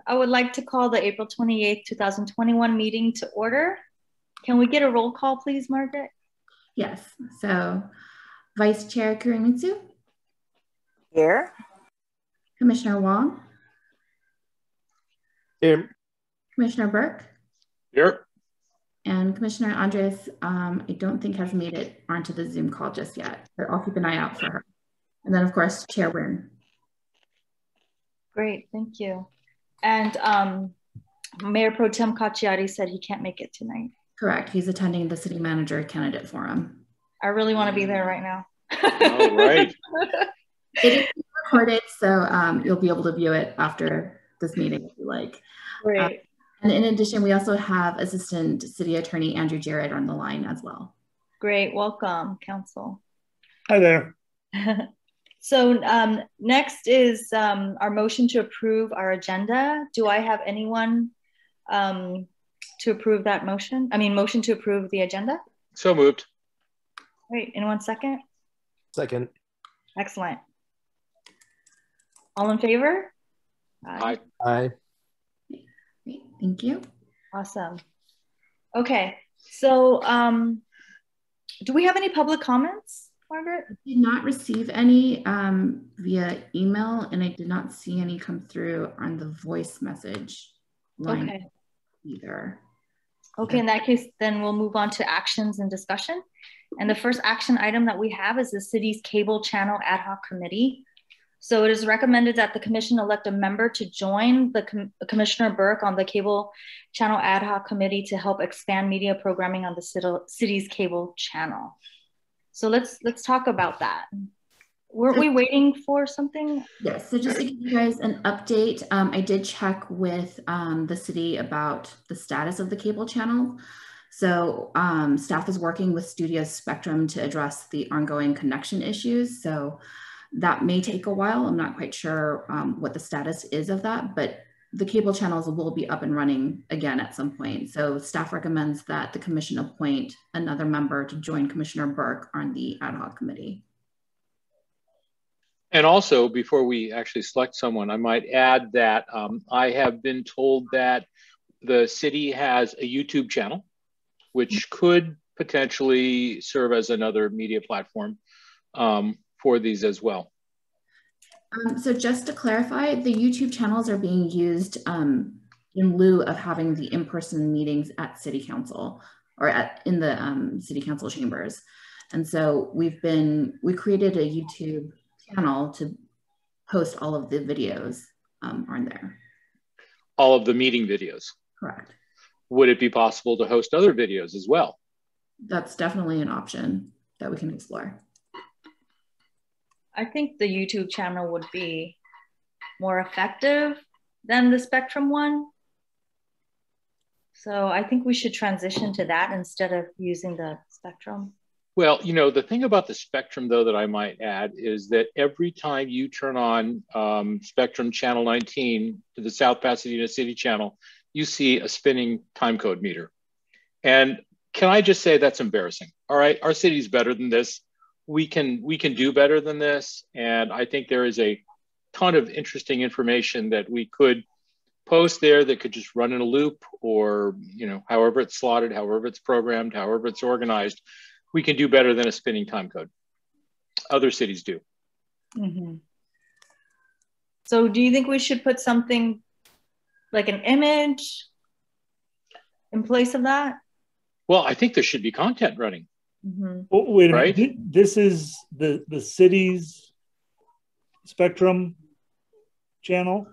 I would like to call the April 28th, 2021 meeting to order. Can we get a roll call, please, Margaret? Yes. So, Vice Chair Kurimitsu? Here. Commissioner Wong? Here. Commissioner Burke? Here. And Commissioner Andres, I don't think has made it onto the Zoom call just yet, but I'll keep an eye out for her. And then, of course, Chair Wynn. Great, thank you. And Mayor Pro Tem Cacciari said he can't make it tonight. Correct. He's attending the City Manager Candidate Forum. I really want to be there right now. All right. It is recorded, so you'll be able to view it after this meeting if you like. Great. And in addition, we also have Assistant City Attorney Andrew Jarrett on the line as well. Great, welcome, Council. Hi there. So next is our motion to approve our agenda. Do I have anyone to approve that motion? I mean, motion to approve the agenda? So moved. Great, anyone second? Second. Excellent. All in favor? Aye. Great, thank you. Awesome. Okay, so do we have any public comments, Margaret? I did not receive any via email, and I did not see any come through on the voice message line either. Okay, in that case, then we'll move on to actions and discussion. And the first action item that we have is the city's cable channel ad hoc committee. So it is recommended that the commission elect a member to join the Commissioner Burke on the cable channel ad hoc committee to help expand media programming on the city's cable channel. So let's talk about that. Weren't we waiting for something? Yes, so just to give you guys an update, I did check with the city about the status of the cable channel. So staff is working with Studio Spectrum to address the ongoing connection issues. So that may take a while. I'm not quite sure what the status is of that, but the cable channels will be up and running again at some point. So staff recommends that the commission appoint another member to join Commissioner Burke on the ad hoc committee. And also, before we actually select someone, I might add that I have been told that the city has a YouTube channel, which could potentially serve as another media platform for these as well. So just to clarify, the YouTube channels are being used in lieu of having the in-person meetings at City Council or in the City Council chambers. And so we created a YouTube channel to post all of the videos on there. All of the meeting videos? Correct. Would it be possible to host other videos as well? That's definitely an option that we can explore. I think the YouTube channel would be more effective than the Spectrum one. So I think we should transition to that instead of using the Spectrum. Well, you know, the thing about the Spectrum, though, that I might add is that every time you turn on Spectrum Channel 19 to the South Pasadena City Channel, you see a spinning time code meter. And can I just say that's embarrassing? All right, our city's better than this. We can do better than this. And I think there is a ton of interesting information that we could post there that could just run in a loop, or, you know, however it's slotted, however it's programmed, however it's organized. We can do better than a spinning time code. Other cities do. Mm-hmm. So do you think we should put something like an image in place of that? Well, I think there should be content running. Mm-hmm. Well, wait a minute. Right? This is the city's Spectrum channel,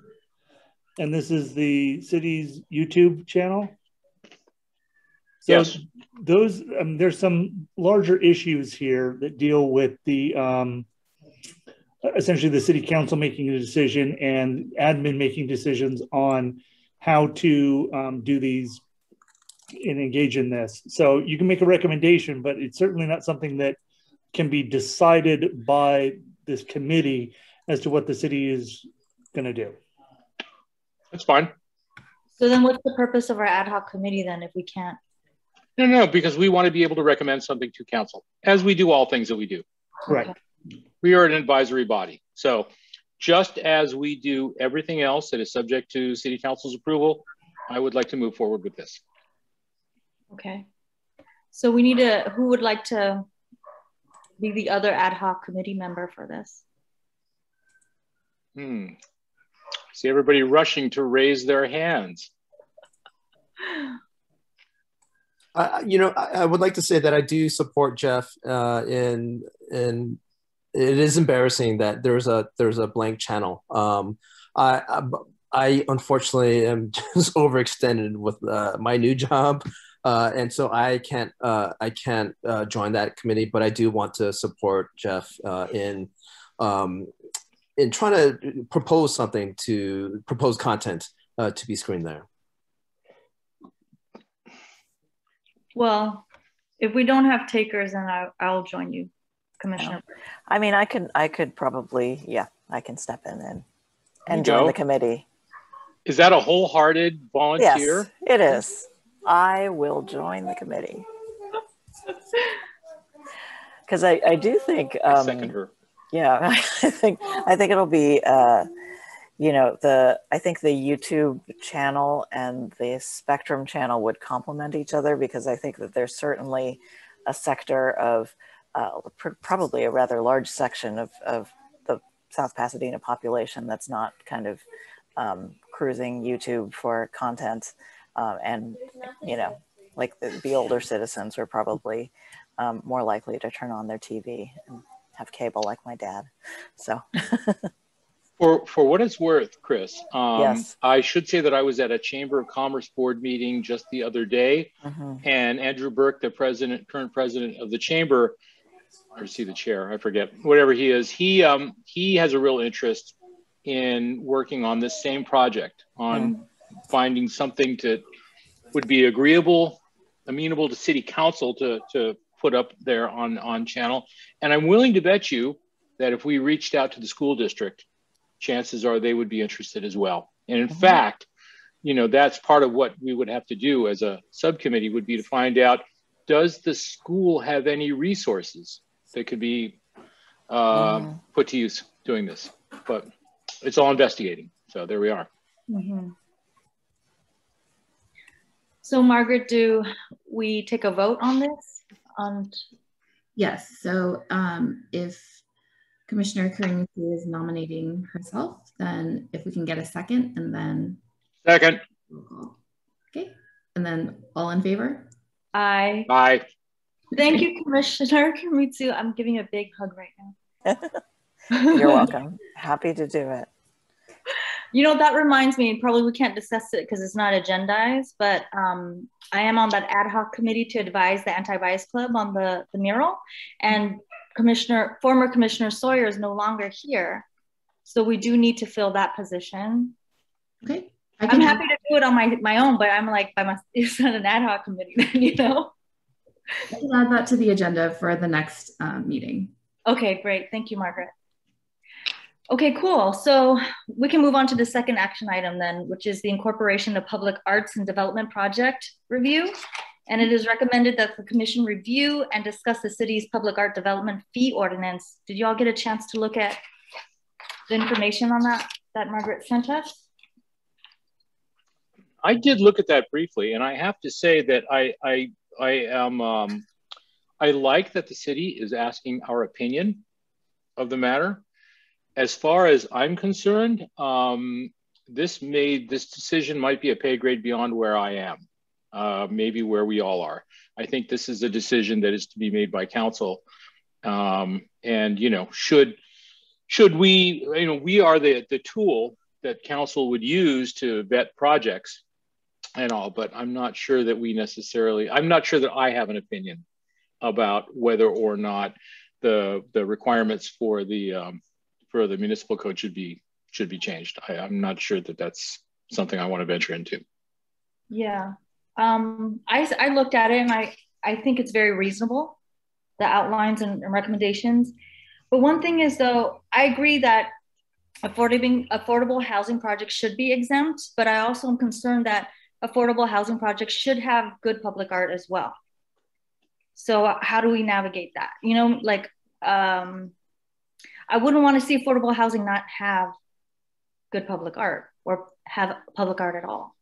and this is the city's YouTube channel. So yes. Those there's some larger issues here that deal with the essentially the city council making a decision and admin making decisions on how to do these and engage in this. So you can make a recommendation, but it's certainly not something that can be decided by this committee as to what the city is going to do. That's fine. So then what's the purpose of our ad hoc committee then if we can't? No, because we want to be able to recommend something to council, as we do all things that we do. Right. We are an advisory body. So just as we do everything else that is subject to City Council's approval, I would like to move forward with this. Okay. So we need who would like to be the other ad hoc committee member for this? See everybody rushing to raise their hands. You know, I would like to say that I do support Jeff in it is embarrassing that there's a blank channel. I unfortunately am just overextended with my new job, and so I can't join that committee. But I do want to support Jeff in trying to propose content to be screened there. Well, if we don't have takers, then I'll join you, Commissioner. I mean, I could probably, yeah, I can step in and join the committee. Is that a wholehearted volunteer? Yes, it is. I will join the committee. Because I do think I second her. Yeah, I think it'll be you know, I think the YouTube channel and the Spectrum channel would complement each other, because I think that there's certainly a sector of probably a rather large section of the South Pasadena population that's not kind of cruising YouTube for content, and you know, like the older citizens are probably more likely to turn on their TV and have cable like my dad. So for what it's worth, Chris, yes. I should say that I was at a Chamber of Commerce board meeting just the other day, and Andrew Burke, the current president of the chamber, or is he the chair? I forget. Whatever he is, he has a real interest in working on this same project, on finding something that would be amenable to City Council to put up there on channel. And I'm willing to bet you that if we reached out to the school district, chances are they would be interested as well. And in fact, you know, that's part of what we would have to do as a subcommittee, would be to find out, does the school have any resources that could be put to use doing this? But it's all investigating. So there we are. So Margaret, do we take a vote on this? Yes, so if Commissioner Karimitsu is nominating herself, then if we can get a second, and then second. Okay, and then all in favor? Aye. Aye. Thank you, Commissioner Karimitsu. I'm giving a big hug right now. You're welcome. Happy to do it. You know, that reminds me, probably we can't discuss it because it's not agendized, but I am on that ad hoc committee to advise the Anti-Bias Club on the mural, and former Commissioner Sawyer is no longer here. So we do need to fill that position. Okay. I'm happy to do it on my own, but I'm like, it's not an ad hoc committee then, you know? I can add that to the agenda for the next meeting. Okay, great. Thank you, Margaret. Okay, cool. So we can move on to the second action item then, which is the Incorporation of Public Arts and Development Project review. And it is recommended that the commission review and discuss the city's public art development fee ordinance. Did you all get a chance to look at the information on that Margaret sent us? I did look at that briefly, and I have to say that I like that the city is asking our opinion of the matter. As far as I'm concerned, this decision might be a pay grade beyond where I am, maybe where we all are. I think this is a decision that is to be made by council, and you know, should we, you know, we are the tool that council would use to vet projects and all, but I'm not sure that I'm not sure that I have an opinion about whether or not the requirements for the municipal code should be changed. I'm not sure that that's something I want to venture into. Yeah, I looked at it, and I think it's very reasonable, the outlines and recommendations. But one thing is, though, I agree that affordable housing projects should be exempt, but I also am concerned that affordable housing projects should have good public art as well. So how do we navigate that? You know, like, I I wouldn't want to see affordable housing not have good public art or have public art at all.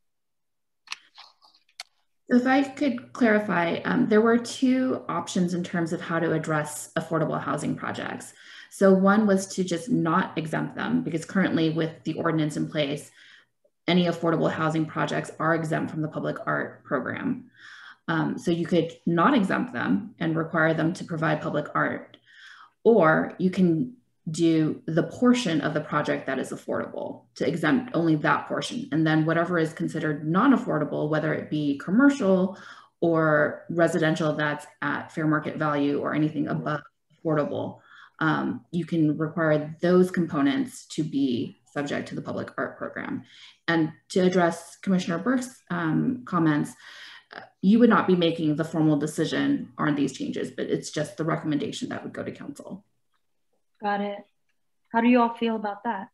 So if I could clarify, there were two options in terms of how to address affordable housing projects. So one was to just not exempt them, because currently with the ordinance in place, any affordable housing projects are exempt from the public art program. So you could not exempt them and require them to provide public art, or you can do the portion of the project that is affordable to exempt only that portion. And then whatever is considered non-affordable, whether it be commercial or residential that's at fair market value or anything above affordable, you can require those components to be subject to the public art program. And to address Commissioner Burke's comments, you would not be making the formal decision on these changes, but it's just the recommendation that would go to council. Got it. How do you all feel about that?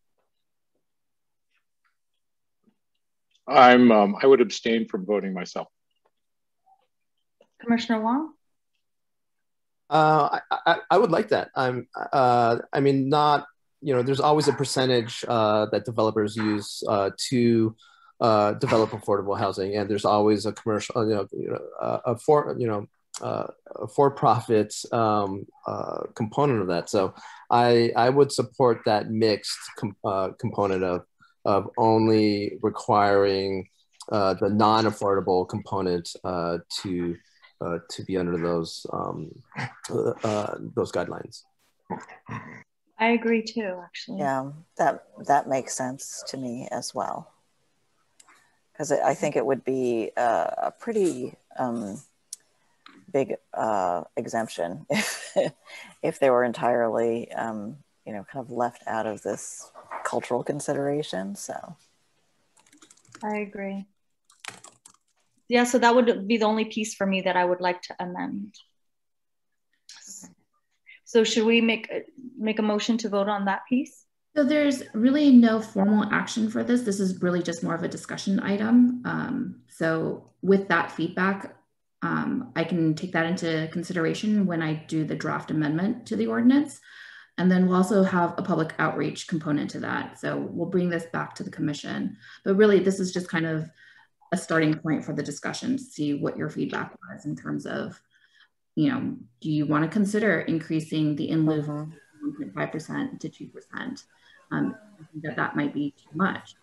I would abstain from voting myself. Commissioner Wong? I would like that. I mean, not, you know, there's always a percentage that developers use to develop affordable housing, and there's always a commercial, a for-profit component of that. So I would support that mixed component of only requiring the non-affordable component to be under those guidelines. I agree too, actually. Yeah, that makes sense to me as well, because I think it would be a pretty big exemption if they were entirely, you know, kind of left out of this cultural consideration. So I agree. Yeah, so that would be the only piece for me that I would like to amend. So should we make a motion to vote on that piece? So there's really no formal action for this. This is really just more of a discussion item. So with that feedback, I can take that into consideration when I do the draft amendment to the ordinance. And then we'll also have a public outreach component to that. So we'll bring this back to the commission. But really, this is just kind of a starting point for the discussion to see what your feedback was in terms of, you know, do you want to consider increasing the in lieu from 1.5% to 2%? That might be too much.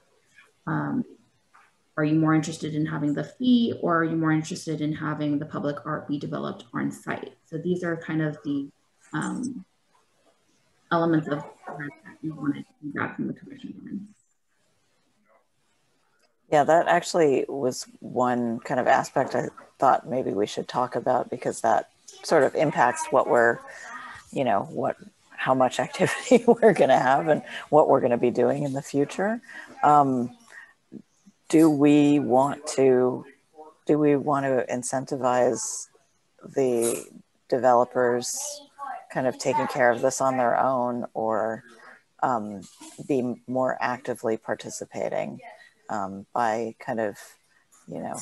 Are you more interested in having the fee, or are you more interested in having the public art be developed on site? So these are kind of the elements of that you wanted to feedback from the commission. yeah, that actually was one kind of aspect I thought maybe we should talk about, because that sort of impacts what we're, you know, how much activity we're going to have and what we're going to be doing in the future. Do we want to incentivize the developers kind of taking care of this on their own, or be more actively participating by kind of, you know,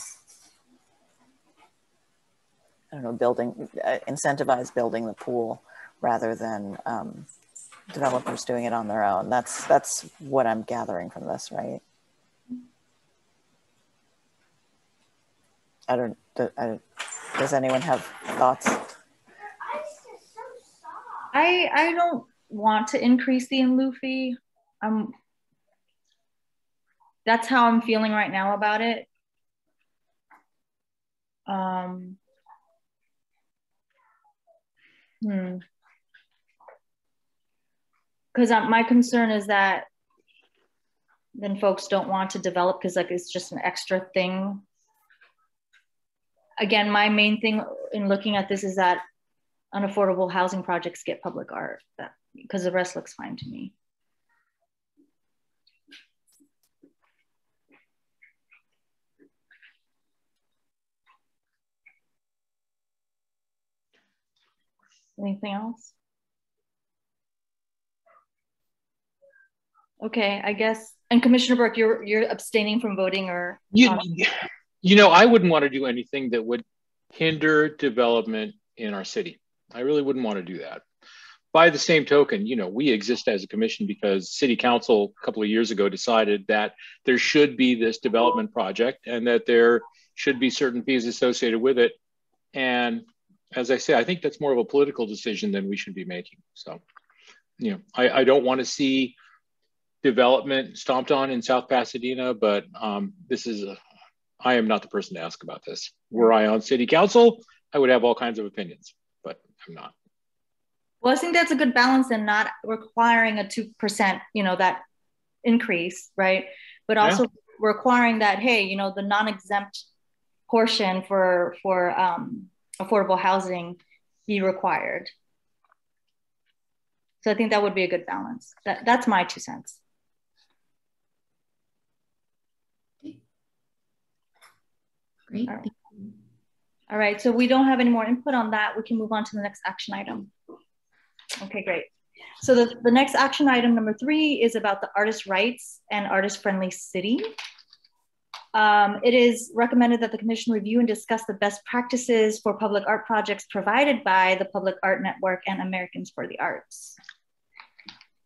I don't know, incentivize building the pool rather than developers doing it on their own? That's what I'm gathering from this, right? Does anyone have thoughts? I don't want to increase the in lieu fee. That's how I'm feeling right now about it. Because my concern is that then folks don't want to develop because like it's just an extra thing. Again, my main thing in looking at this is that unaffordable housing projects get public art, because the rest looks fine to me. Anything else? Okay, I guess. And Commissioner Burke, you're abstaining from voting, or you know, I wouldn't want to do anything that would hinder development in our city. I really wouldn't want to do that. by the same token, you know, we exist as a commission because City Council a couple of years ago decided that there should be this development project and that there should be certain fees associated with it. And as I say, I think that's more of a political decision than we should be making. So, you know, I don't want to see development stomped on in South Pasadena, but I am not the person to ask about this. Were I on City Council, I would have all kinds of opinions, but I'm not. Well, I think that's a good balance in not requiring a 2%, you know, that increase, right? But also requiring that, hey, you know, the non-exempt portion for affordable housing be required. So I think that would be a good balance. That's my 2 cents. Great. All right, so we don't have any more input on that. We can move on to the next action item. Okay, great. So the next action item, number 3, is about the artist rights and artist-friendly city. It is recommended that the commission review and discuss the best practices for public art projects provided by the Public Art Network and Americans for the Arts.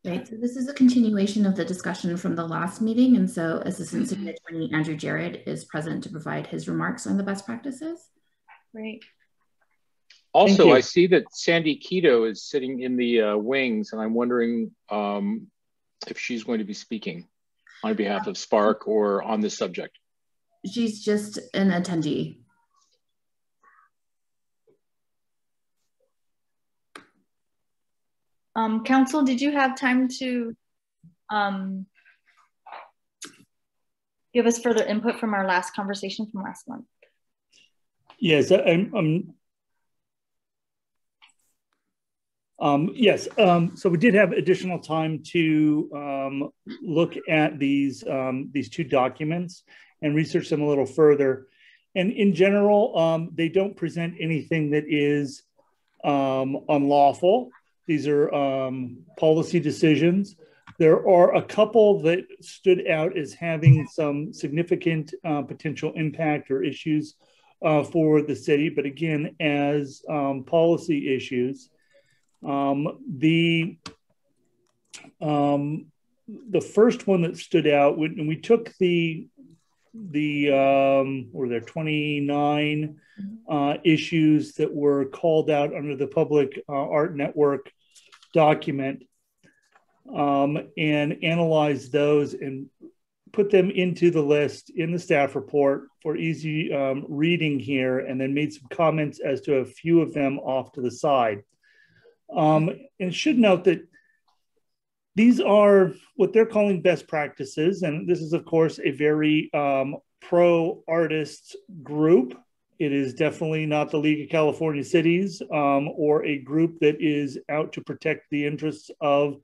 Right, so this is a continuation of the discussion from the last meeting. And so Assistant City Attorney Andrew Jarrett is present to provide his remarks on the best practices. Great. Also, I see that Sandy Quito is sitting in the wings, and I'm wondering if she's going to be speaking on behalf of Spark or on this subject. She's just an attendee. Council, did you have time to give us further input from our last conversation from last month? Yes, yes. So we did have additional time to look at these 2 documents and research them a little further. And in general, they don't present anything that is unlawful. These are policy decisions. There are a couple that stood out as having some significant potential impact or issues for the city, but again, as policy issues. The first one that stood out, when we took were there 29 issues that were called out under the Public Art Network document, and analyzed those and put them into the list in the staff report for easy reading here, and then made some comments as to a few of them off to the side. And should note that these are what they're calling best practices. And this is, of course, a very pro-artist group. It is definitely not the League of California Cities or a group that is out to protect the interests of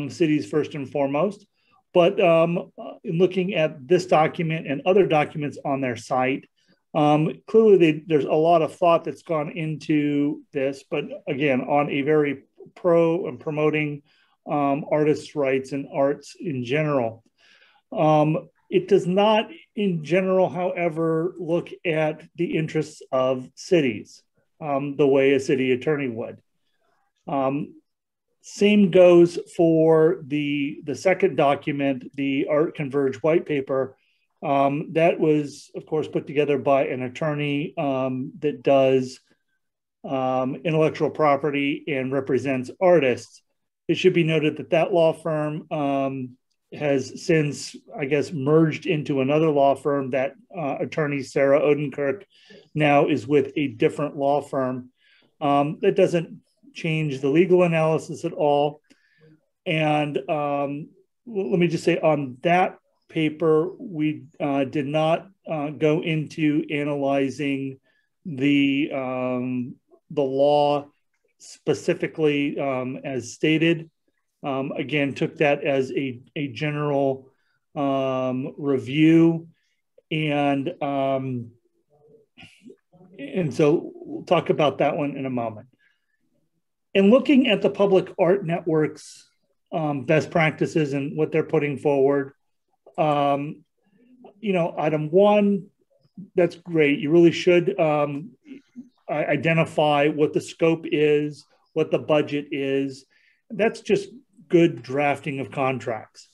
cities first and foremost. But in looking at this document and other documents on their site, clearly there's a lot of thought that's gone into this, but again, on a very pro and promoting artists' rights and arts in general. It does not, in general, however, look at the interests of cities the way a city attorney would. Same goes for the second document, the Art Converge white paper. That was, of course, put together by an attorney that does intellectual property and represents artists. It should be noted that that law firm has since, I guess, merged into another law firm. That attorney, Sarah Odenkirk, now is with a different law firm. That doesn't change the legal analysis at all. And let me just say on that paper, we did not go into analyzing the law specifically as stated. Again, took that as a general review, and so we'll talk about that one in a moment. And looking at the Public Art Network's best practices and what they're putting forward, item 1, that's great. You really should identify what the scope is, what the budget is. That's just good drafting of contracts.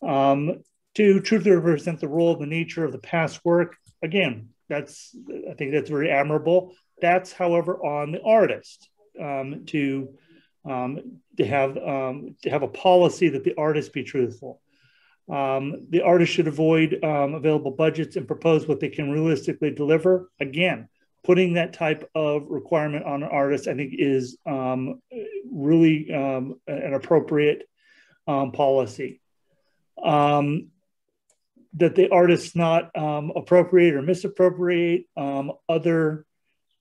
To truthfully represent the role and the nature of the past work, again, I think that's very admirable. That's, however, on the artist to have a policy that the artist be truthful. The artist should avoid available budgets and propose what they can realistically deliver. Again, putting that type of requirement on an artist, I think, is really an appropriate policy. That the artists not appropriate or misappropriate other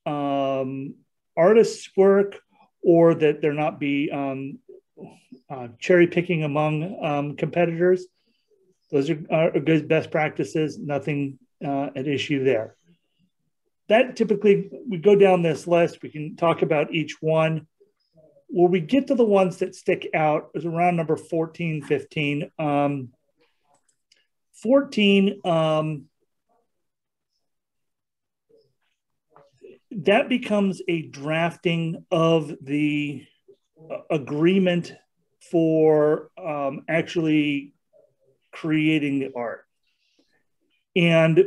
artists' work, or that there not be cherry picking among competitors. Those are good best practices, nothing at issue there. That typically, we go down this list, we can talk about each one. Where we get to the ones that stick out is around number 14, 15. 14, that becomes a drafting of the agreement for actually creating the art. And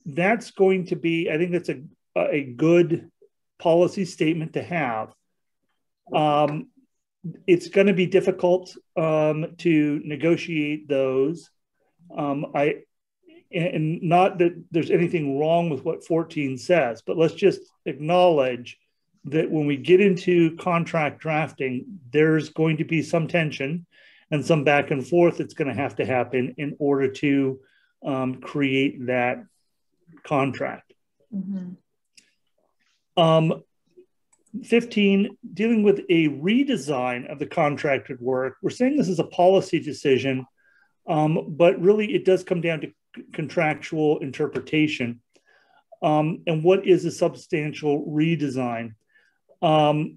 that's going to be, I think that's a good policy statement to have. It's going to be difficult to negotiate those. And not that there's anything wrong with what 14 says, but let's just acknowledge that when we get into contract drafting, there's going to be some tension and some back and forth that's going to have to happen in order to create that contract. Mm-hmm. 15, dealing with a redesign of the contracted work. We're saying this is a policy decision, but really it does come down to contractual interpretation. And what is a substantial redesign? The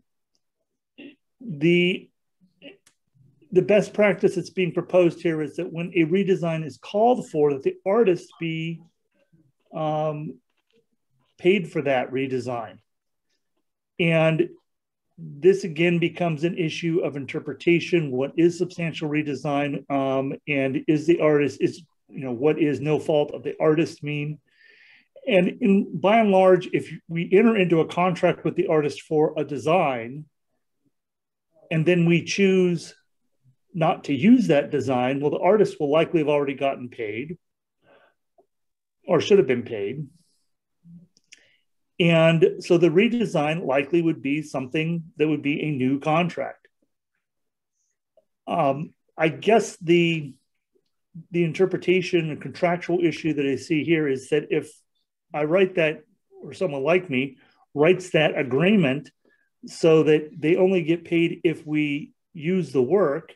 best practice that's being proposed here is that when a redesign is called for, that the artist be paid for that redesign. And this again becomes an issue of interpretation. What is substantial redesign? And is the artist, what is no fault of the artist mean? And by and large, if we enter into a contract with the artist for a design, and then we choose not to use that design, well, the artist will likely have already gotten paid or should have been paid. And so the redesign likely would be something that would be a new contract. I guess the interpretation and contractual issue that I see here is that if I write that, or someone like me writes that agreement so that they only get paid if we use the work,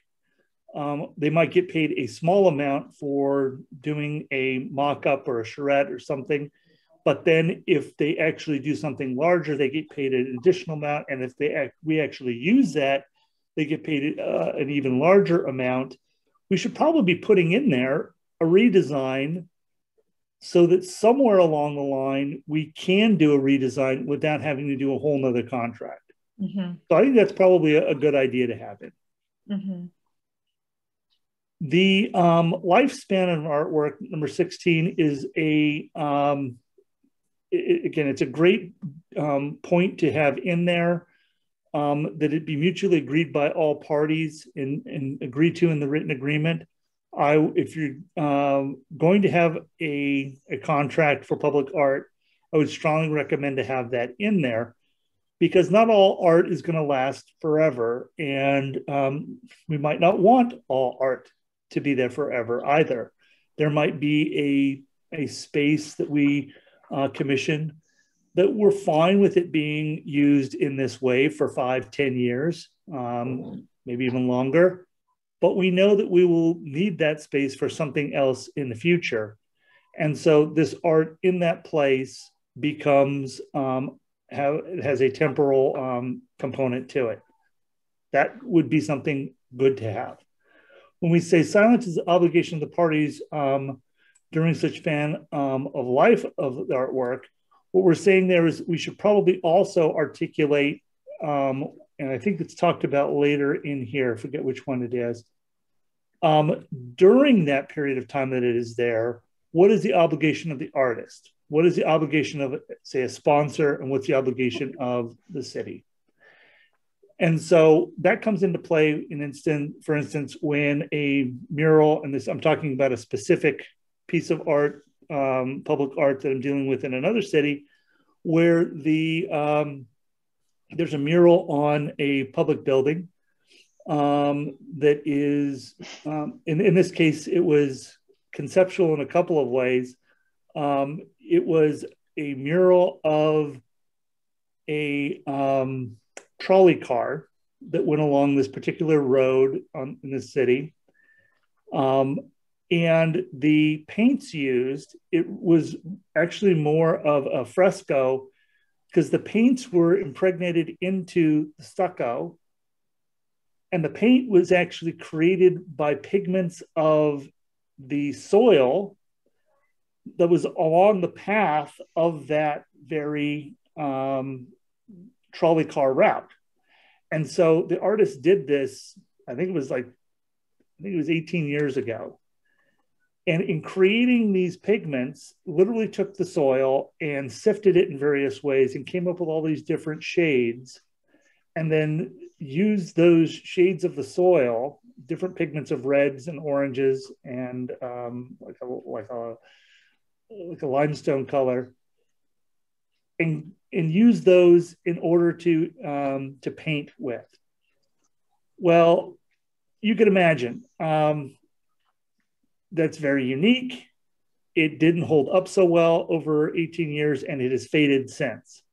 they might get paid a small amount for doing a mock-up or a charrette or something. But then if they actually do something larger, they get paid an additional amount. And if we actually use that, they get paid an even larger amount. We should probably be putting in there a redesign so that somewhere along the line, we can do a redesign without having to do a whole nother contract. Mm-hmm. So I think that's probably a good idea to have it. Mm-hmm. The lifespan of artwork, number 16, is again, it's a great point to have in there, that it be mutually agreed by all parties and agreed to in the written agreement. If you're going to have a contract for public art, I would strongly recommend to have that in there, because not all art is going to last forever. And we might not want all art to be there forever either. There might be a space that we commission that we're fine with it being used in this way for 5-10 years, maybe even longer. But we know that we will need that space for something else in the future. And so this art in that place becomes, it has a temporal component to it. That would be something good to have. When we say silence is the obligation of the parties during such span of life of the artwork, what we're saying there is we should probably also articulate and I think it's talked about later in here, I forget which one it is. During that period of time that it is there, what is the obligation of the artist? What is the obligation of, say, a sponsor, and what's the obligation of the city? And so that comes into play for instance, when a mural, and this, I'm talking about a specific piece of art, public art that I'm dealing with in another city, where there's a mural on a public building that is, in this case, it was conceptual in a couple of ways. It was a mural of a trolley car that went along this particular road in the city. And the paints used, it was actually more of a fresco because the paints were impregnated into the stucco. And the paint was actually created by pigments of the soil that was along the path of that very trolley car route. And so the artist did this, I think it was 18 years ago. And in creating these pigments, literally took the soil and sifted it in various ways and came up with all these different shades, and then used those shades of the soil, different pigments of reds and oranges and like a limestone color, and use those in order to paint with. Well, you could imagine that's very unique. It didn't hold up so well over 18 years, and it has faded since.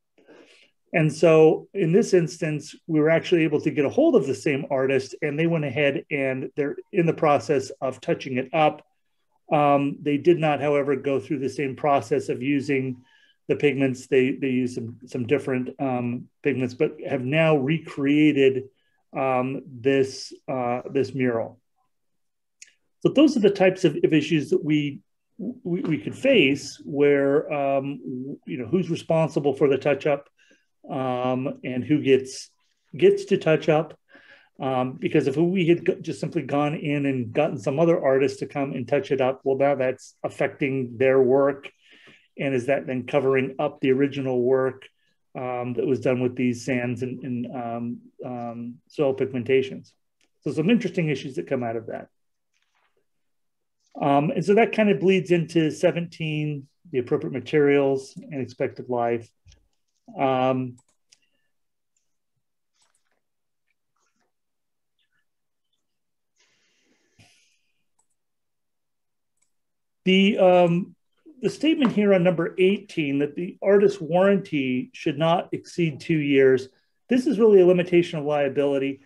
And so in this instance, we were actually able to get a hold of the same artist, and they went ahead and they're in the process of touching it up. They did not, however, go through the same process of using the pigments. They used some different pigments, but have now recreated this mural. So those are the types of issues that we could face, where who's responsible for the touch up, and who gets to touch up. Because if we had just simply gone in and gotten some other artist to come and touch it up, well, now that's affecting their work. And is that then covering up the original work that was done with these sands and soil pigmentations? So some interesting issues that come out of that. And so that kind of bleeds into 17, the appropriate materials and expected life. The statement here on number 18, that the artist's warranty should not exceed 2 years, this is really a limitation of liability.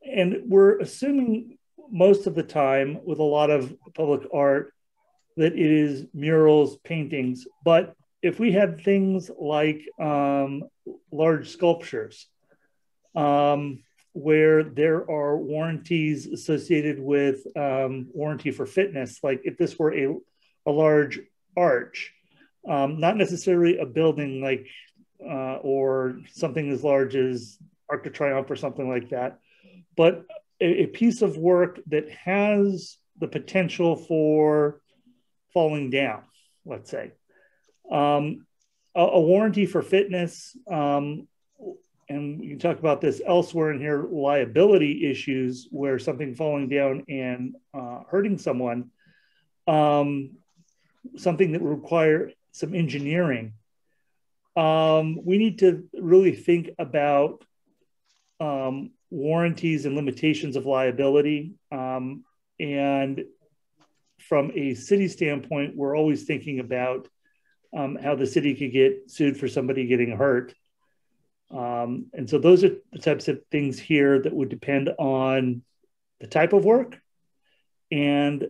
And we're assuming most of the time with a lot of public art that it is murals, paintings. But if we had things like large sculptures, where there are warranties associated with warranty for fitness, like if this were a large arch, not necessarily a building like or something as large as Arc de Triomphe or something like that, but a piece of work that has the potential for falling down, let's say. A warranty for fitness, and we can talk about this elsewhere in here, liability issues where something falling down and hurting someone, something that would require some engineering. We need to really think about warranties and limitations of liability. And from a city standpoint, we're always thinking about how the city could get sued for somebody getting hurt. And so those are the types of things here that would depend on the type of work and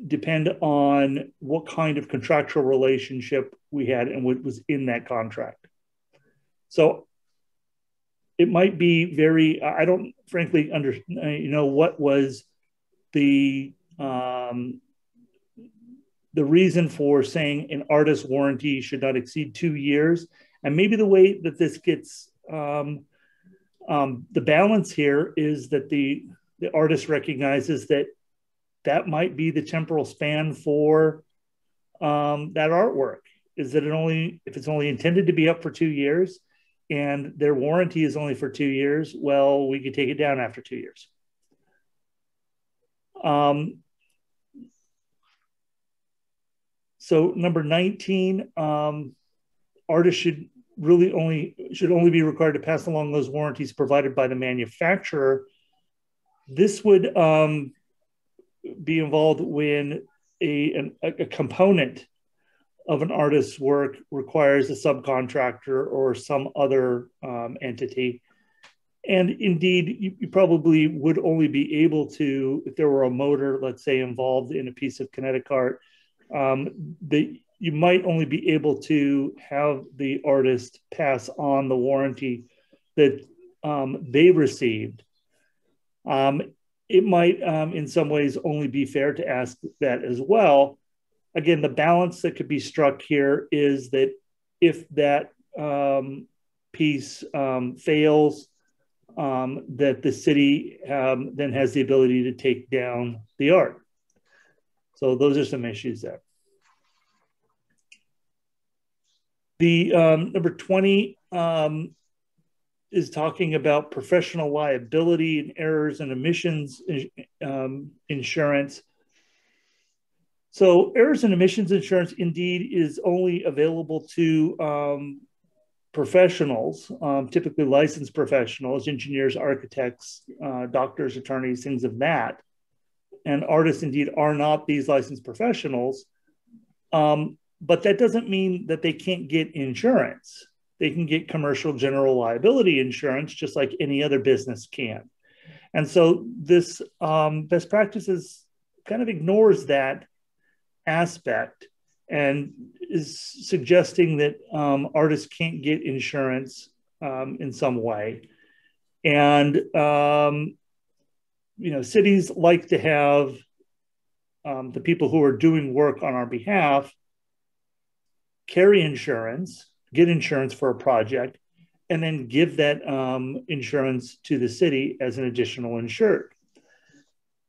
depend on what kind of contractual relationship we had and what was in that contract. So it might be very, I don't frankly understand, what was the reason for saying an artist's warranty should not exceed 2 years. And maybe the way that this gets The balance here is that the artist recognizes that that might be the temporal span for that artwork. Is that if it's only intended to be up for 2 years and their warranty is only for 2 years, well, we could take it down after 2 years. So number 19, artists should only be required to pass along those warranties provided by the manufacturer. This would be involved when a component of an artist's work requires a subcontractor or some other entity. And indeed, you probably would only be able to, if there were a motor, let's say, involved in a piece of kinetic art, you might only be able to have the artist pass on the warranty that they received. It might, in some ways, only be fair to ask that as well. Again, the balance that could be struck here is that if that piece fails, that the city then has the ability to take down the art. So those are some issues there. The number 20 is talking about professional liability and errors and omissions insurance. So errors and omissions insurance indeed is only available to professionals, typically licensed professionals, engineers, architects, doctors, attorneys, things of that. And artists indeed are not these licensed professionals. But that doesn't mean that they can't get insurance. They can get commercial general liability insurance just like any other business can. And so this best practices kind of ignores that aspect and is suggesting that artists can't get insurance in some way. And, cities like to have the people who are doing work on our behalf carry insurance, get insurance for a project, and then give that insurance to the city as an additional insured.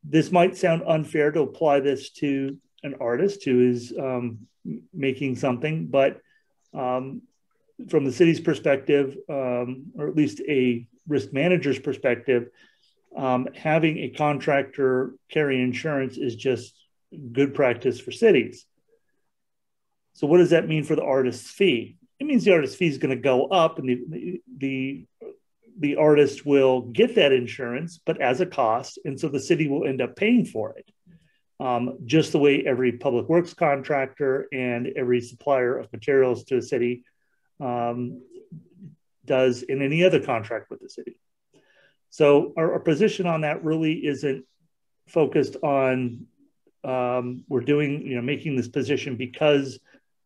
This might sound unfair to apply this to an artist who is making something, but from the city's perspective, or at least a risk manager's perspective, having a contractor carry insurance is just good practice for cities. So what does that mean for the artist's fee? It means the artist's fee is going to go up, and the artist will get that insurance, but as a cost, and so the city will end up paying for it, just the way every public works contractor and every supplier of materials to a city does in any other contract with the city. So our position on that really isn't focused on making this position because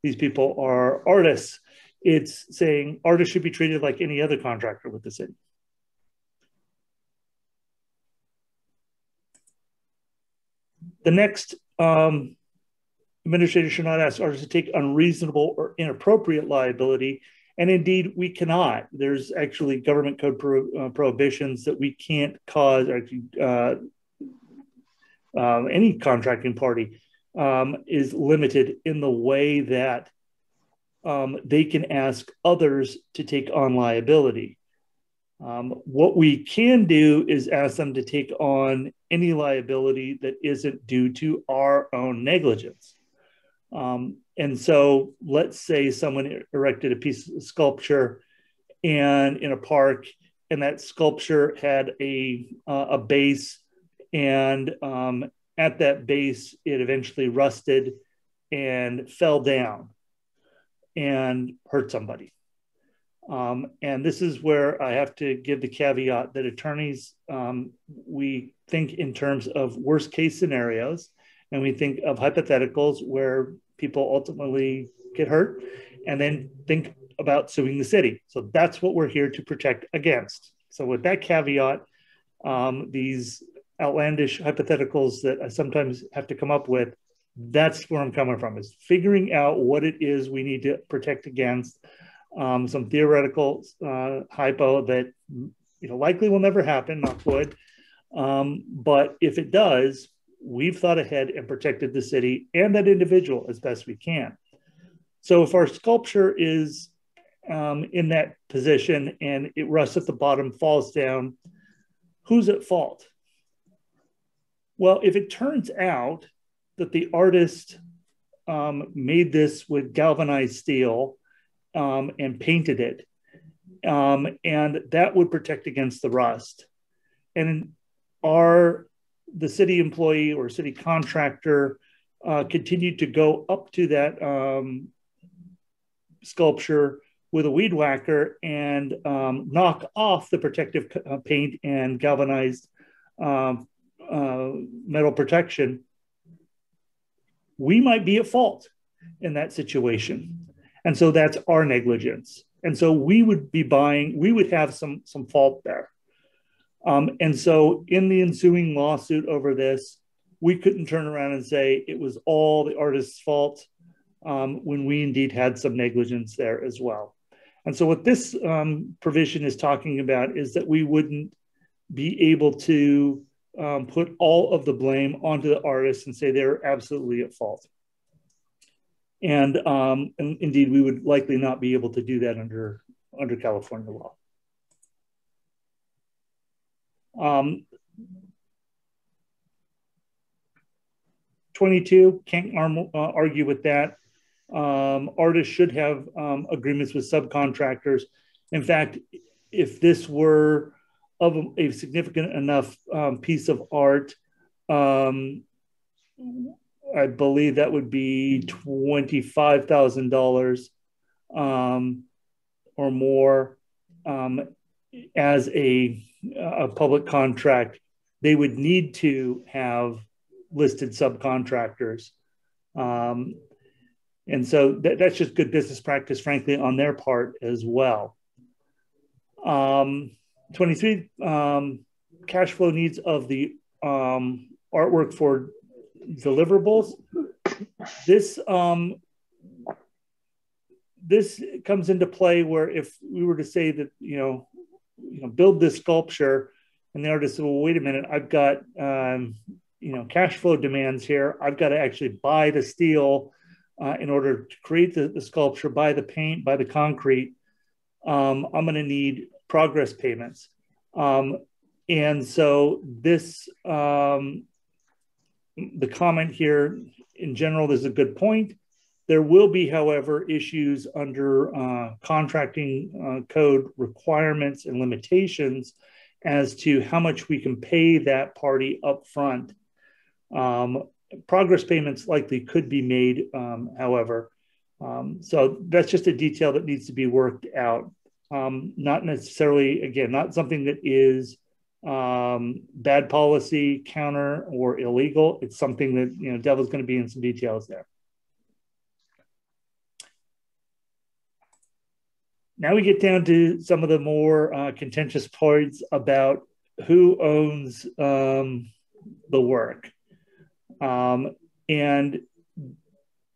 these people are artists. It's saying artists should be treated like any other contractor with the city. The next, administrators should not ask artists to take unreasonable or inappropriate liability. And indeed, we cannot. There's actually government code prohibitions that we can't cause any contracting party is limited in the way that they can ask others to take on liability. What we can do is ask them to take on any liability that isn't due to our own negligence. And so let's say someone erected a piece of sculpture and in a park, and that sculpture had a base, and at that base, it eventually rusted and fell down and hurt somebody. And this is where I have to give the caveat that attorneys, we think in terms of worst case scenarios, and we think of hypotheticals where people ultimately get hurt, and then think about suing the city. So that's what we're here to protect against. So with that caveat, these outlandish hypotheticals that I sometimes have to come up with, that's where I'm coming from, is figuring out what it is we need to protect against, some theoretical hypo that likely will never happen, knock wood. But if it does, we've thought ahead and protected the city and that individual as best we can. So if our sculpture is in that position and it rusts at the bottom, falls down, who's at fault? Well, if it turns out that the artist made this with galvanized steel and painted it, and that would protect against the rust. And the city employee or city contractor continued to go up to that sculpture with a weed whacker and knock off the protective paint and galvanized metal protection, we might be at fault in that situation. And so that's our negligence. And so we would have some fault there. And so in the ensuing lawsuit over this, we couldn't turn around and say it was all the artist's fault when we indeed had some negligence there as well. And so what this provision is talking about is that we wouldn't be able to put all of the blame onto the artist and say they're absolutely at fault. And indeed, we would likely not be able to do that under California law. 22, can't argue with that. Artists should have agreements with subcontractors. In fact, if this were of a significant enough piece of art, I believe that would be $25,000 or more as a public contract. They would need to have listed subcontractors. And so that's just good business practice, frankly, on their part as well. 23, cash flow needs of the artwork for deliverables. This comes into play where if we were to say that, build this sculpture, and the artist said, well, wait a minute, I've got, cash flow demands here. I've got to actually buy the steel in order to create the sculpture, buy the paint, buy the concrete. I'm going to need progress payments. And so this, the comment here in general is a good point. There will be, however, issues under contracting code requirements and limitations as to how much we can pay that party up front. Progress payments likely could be made, however. So that's just a detail that needs to be worked out. Not necessarily, again, not something that is bad policy, counter, or illegal. It's something that, devil's going to be in some details there. Now we get down to some of the more contentious parts about who owns the work. And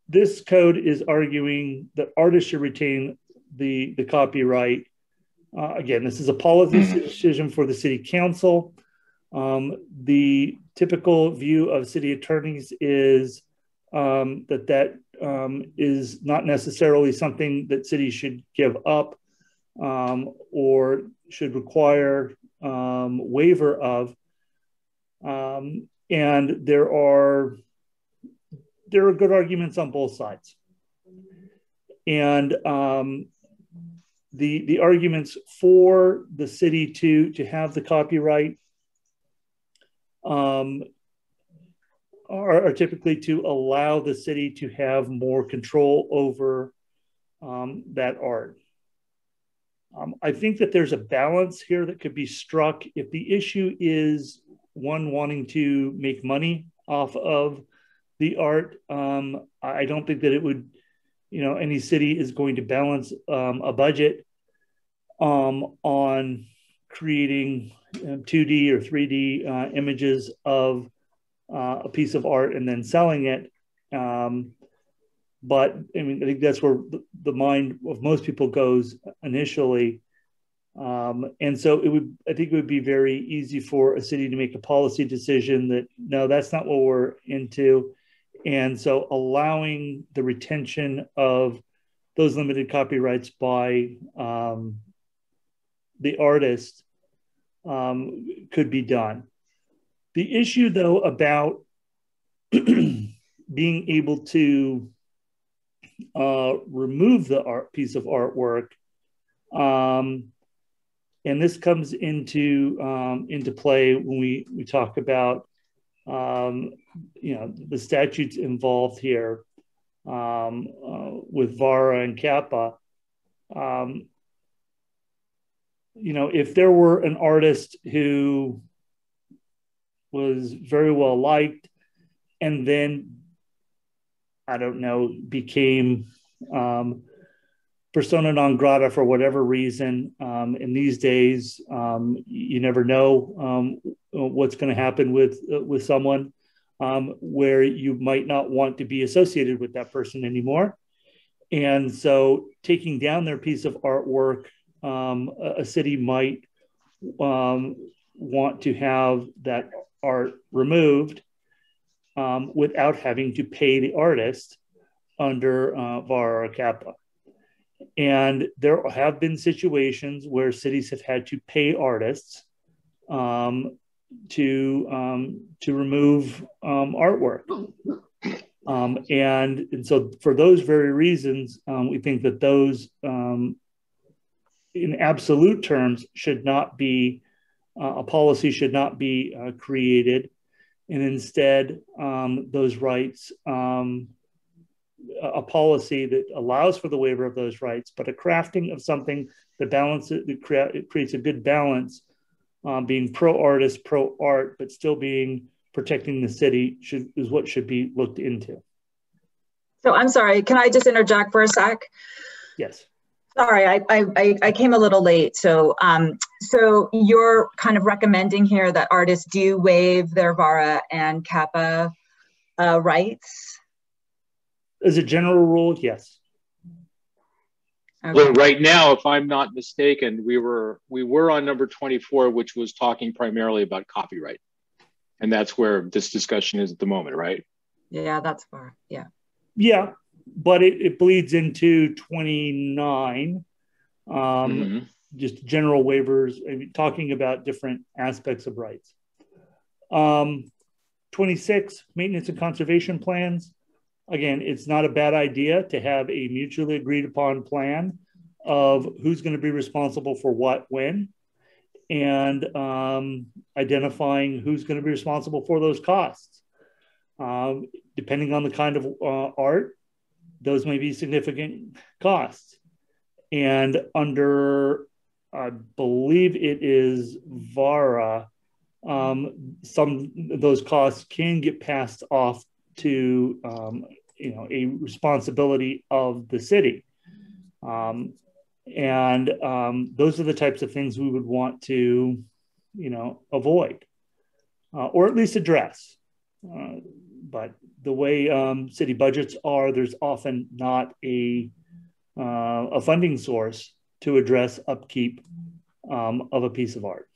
this code is arguing that artists should retain the copyright. Again, this is a policy decision for the city council. The typical view of city attorneys is that is not necessarily something that cities should give up or should require waiver of. And there are good arguments on both sides. And the arguments for the city to have the copyright are typically to allow the city to have more control over that art. I think that there's a balance here that could be struck if the issue is one wanting to make money off of the art. I don't think that it would, any city is going to balance a budget on creating 2D or 3D images of a piece of art and then selling it. But I think that's where the mind of most people goes initially. And so I think it would be very easy for a city to make a policy decision that, no, that's not what we're into. And so allowing the retention of those limited copyrights by the artist could be done. The issue, though, about being able to remove the piece of artwork, and this comes into play when we talk about the statutes involved here with VARA and CAPA. If there were an artist who was very well liked and then, I don't know, became persona non grata for whatever reason, in these days, you never know what's going to happen with someone where you might not want to be associated with that person anymore. And so taking down their piece of artwork, a city might want to have that art removed without having to pay the artist under VARA or CAPA. And there have been situations where cities have had to pay artists to remove artwork. And so for those very reasons, we think that those in absolute terms should not be, a policy should not be created. And instead, those rights, a policy that allows for the waiver of those rights, but a crafting of something that balances, that creates a good balance, being pro-artist, pro-art, but still being protecting the city is what should be looked into. So I'm sorry, can I just interject for a sec? Yes. Sorry, I came a little late. So so you're kind of recommending here that artists do waive their VARA and CAPA rights? As a general rule, yes. Okay. Well, right now, if I'm not mistaken, we were on number 24, which was talking primarily about copyright. And that's where this discussion is at the moment, right? Yeah, that's far, yeah. Yeah, but it bleeds into 29, just general waivers, talking about different aspects of rights. 26, maintenance and conservation plans. Again, it's not a bad idea to have a mutually agreed upon plan of who's going to be responsible for what, when, and identifying who's going to be responsible for those costs. Depending on the kind of art, those may be significant costs. And under, I believe it is VARA, some of those costs can get passed off to a responsibility of the city. And those are the types of things we would want to, avoid or at least address. But the way city budgets are, there's often not a funding source to address upkeep of a piece of art.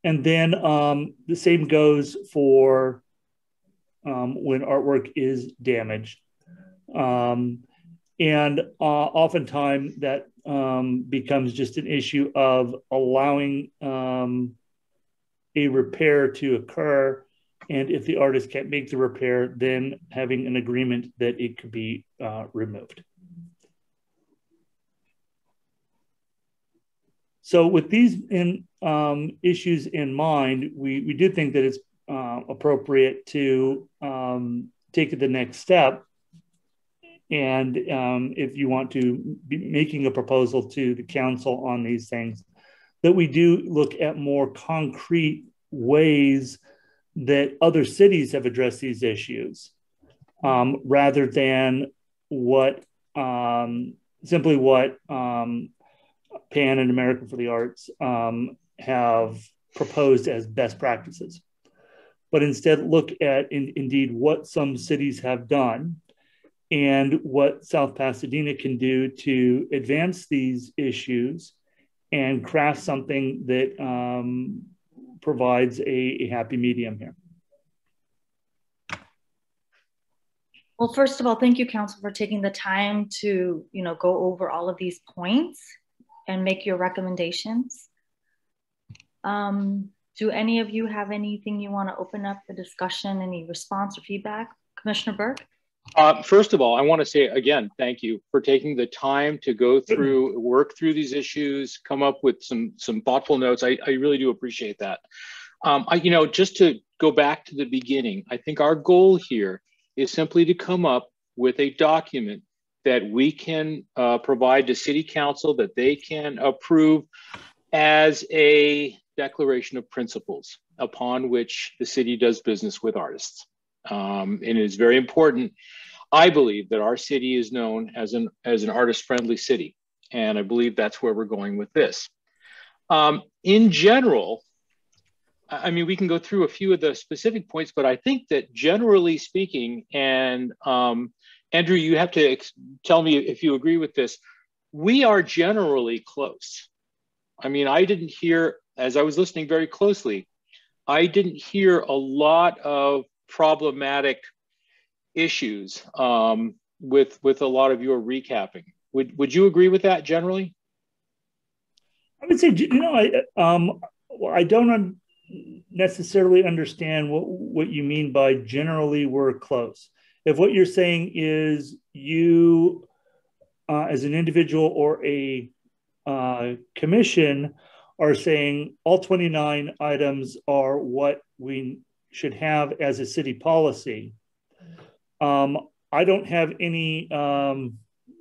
And then the same goes for when artwork is damaged. And oftentimes that becomes just an issue of allowing a repair to occur. And if the artist can't make the repair, then having an agreement that it could be removed. So with these issues in mind, we do think that it's appropriate to take it the next step. And if you want to be making a proposal to the council on these things, that we do look at more concrete ways that other cities have addressed these issues, rather than simply what PAN and American for the Arts have proposed as best practices, but instead look at indeed what some cities have done and what South Pasadena can do to advance these issues and craft something that provides a happy medium here. Well, first of all, thank you, Council, for taking the time to, go over all of these points and make your recommendations. Do any of you have anything you want to open up the discussion, any response or feedback? Commissioner Burke? First of all, I want to say again, thank you for taking the time to go through, work through these issues, come up with some thoughtful notes. I really do appreciate that. Just to go back to the beginning, I think our goal here is simply to come up with a document that we can provide to City Council that they can approve as a declaration of principles upon which the city does business with artists. And it is very important, I believe, that our city is known as an artist-friendly city. And I believe that's where we're going with this. In general, I mean, we can go through a few of the specific points, but I think that generally speaking, and Andrew, you have to tell me if you agree with this, we are generally close. I mean, I didn't hear, as I was listening very closely, I didn't hear a lot of problematic issues with a lot of your recapping. Would you agree with that generally? I would say, I don't necessarily understand what you mean by generally we're close. If what you're saying is you, as an individual or a commission, are saying all 29 items are what we should have as a city policy, I don't have any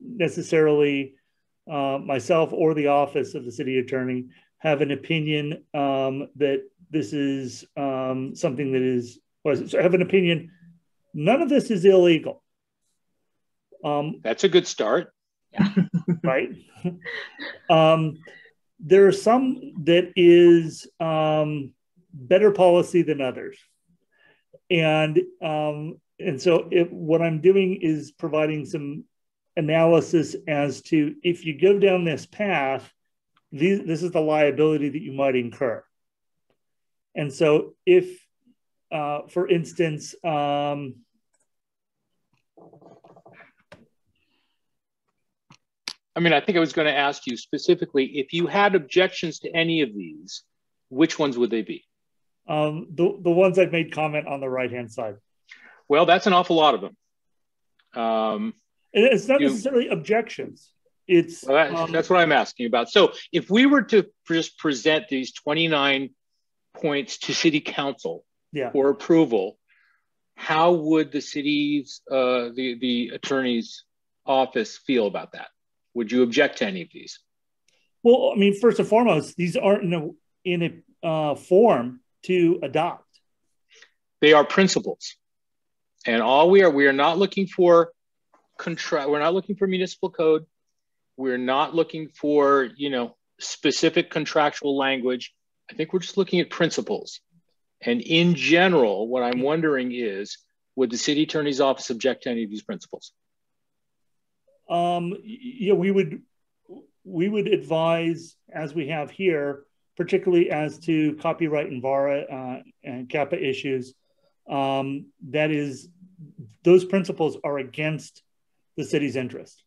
necessarily myself or the office of the city attorney have an opinion that this is something that is, so I have an opinion, none of this is illegal. That's a good start. Yeah. Right? There are some that is better policy than others. And so what I'm doing is providing some analysis as to, if you go down this path, this is the liability that you might incur. And so if, for instance, I mean, I think I was going to ask you specifically, if you had objections to any of these, which ones would they be? The ones I've made comment on the right-hand side. Well, that's an awful lot of them. It's not necessarily objections. It's that's what I'm asking about. So if we were to just present these 29 points to City Council for approval, how would the city's, the attorney's office feel about that? Would you object to any of these? Well, I mean, first and foremost, these aren't in a form to adopt. They are principles. And we are not looking for we're not looking for municipal code. We're not looking for, specific contractual language. I think we're just looking at principles. And in general, what I'm wondering is, would the city attorney's office object to any of these principles? We would advise, as we have here, particularly as to copyright and VARA and CAPA issues, that is, those principles are against the city's interest.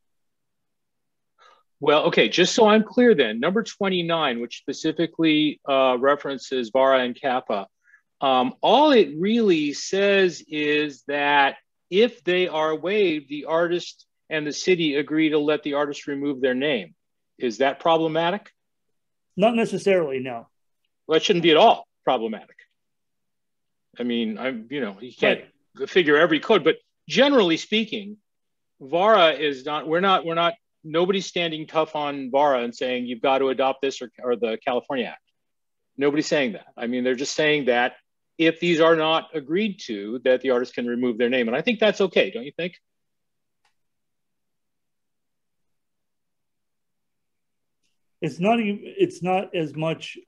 Well, okay, just so I'm clear then, number 29, which specifically references VARA and CAPA, all it really says is that if they are waived, the artist and the city agree to let the artist remove their name. Is that problematic? Not necessarily, no. Well, it shouldn't be at all problematic. I mean, you can't figure every code, but generally speaking, VARA is not, nobody's standing tough on VARA and saying you've got to adopt this or the California Act. Nobody's saying that. I mean, they're just saying that if these are not agreed to, that the artist can remove their name. And I think that's okay, don't you think? It's not as much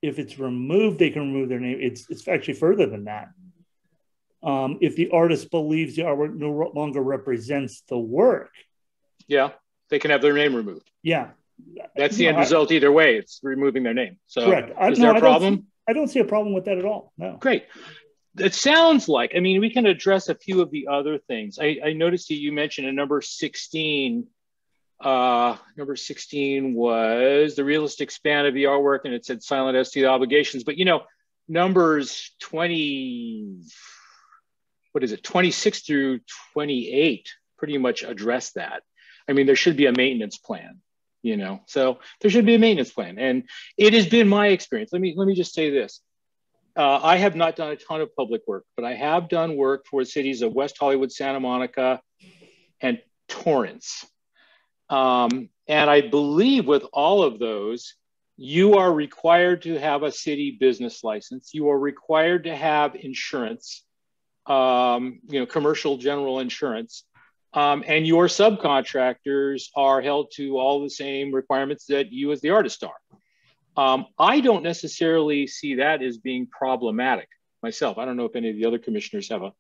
if it's removed, they can remove their name. It's actually further than that. If the artist believes the artwork no longer represents the work, yeah, they can have their name removed. Yeah, that's the end result either way. It's removing their name. So correct. Is there a problem? I don't see a problem with that at all. No. Great. It sounds like, I mean, we can address a few of the other things. I noticed that you mentioned a number 16. Number 16 was the realistic span of the artwork, and it said silent as to the obligations. But, you know, numbers 26 through 28 pretty much address that. I mean, there should be a maintenance plan, you know, so there should be a maintenance plan. And it has been my experience. Let me just say this. I have not done a ton of public work, but I have done work for cities of West Hollywood, Santa Monica, and Torrance. And I believe with all of those, you are required to have a city business license. You are required to have insurance, you know, commercial general insurance. And your subcontractors are held to all the same requirements that you as the artist are. I don't necessarily see that as being problematic myself. I don't know if any of the other commissioners have a.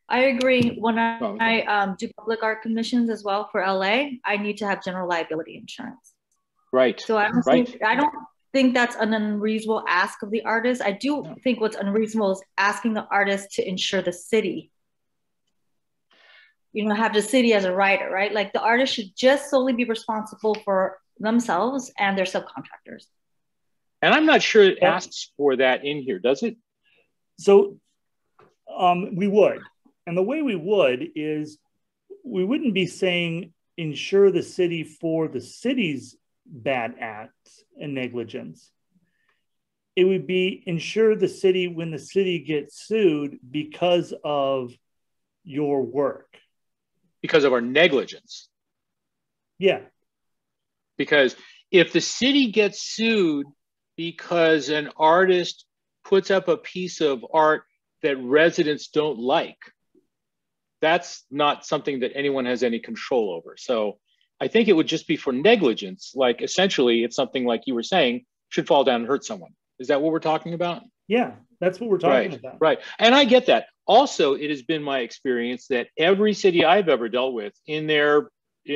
I agree. When I do public art commissions as well for LA, I need to have general liability insurance. Right. So I don't think that's an unreasonable ask of the artist. I do think what's unreasonable is asking the artist to insure the city. You know, have the city as a writer, right? Like the artist should just solely be responsible for themselves and their subcontractors. And I'm not sure it asks for that in here, does it? So we would. And the way we would is we wouldn't be saying insure the city for the city's bad acts and negligence. It would be insure the city when the city gets sued because of your work. Because of our negligence. Yeah. Because if the city gets sued because an artist puts up a piece of art that residents don't like, that's not something that anyone has any control over. So I think it would just be for negligence. Like essentially it's something like you were saying, should fall down and hurt someone. Is that what we're talking about? Yeah, that's what we're talking about. Right. And I get that. Also, it has been my experience that every city I've ever dealt with in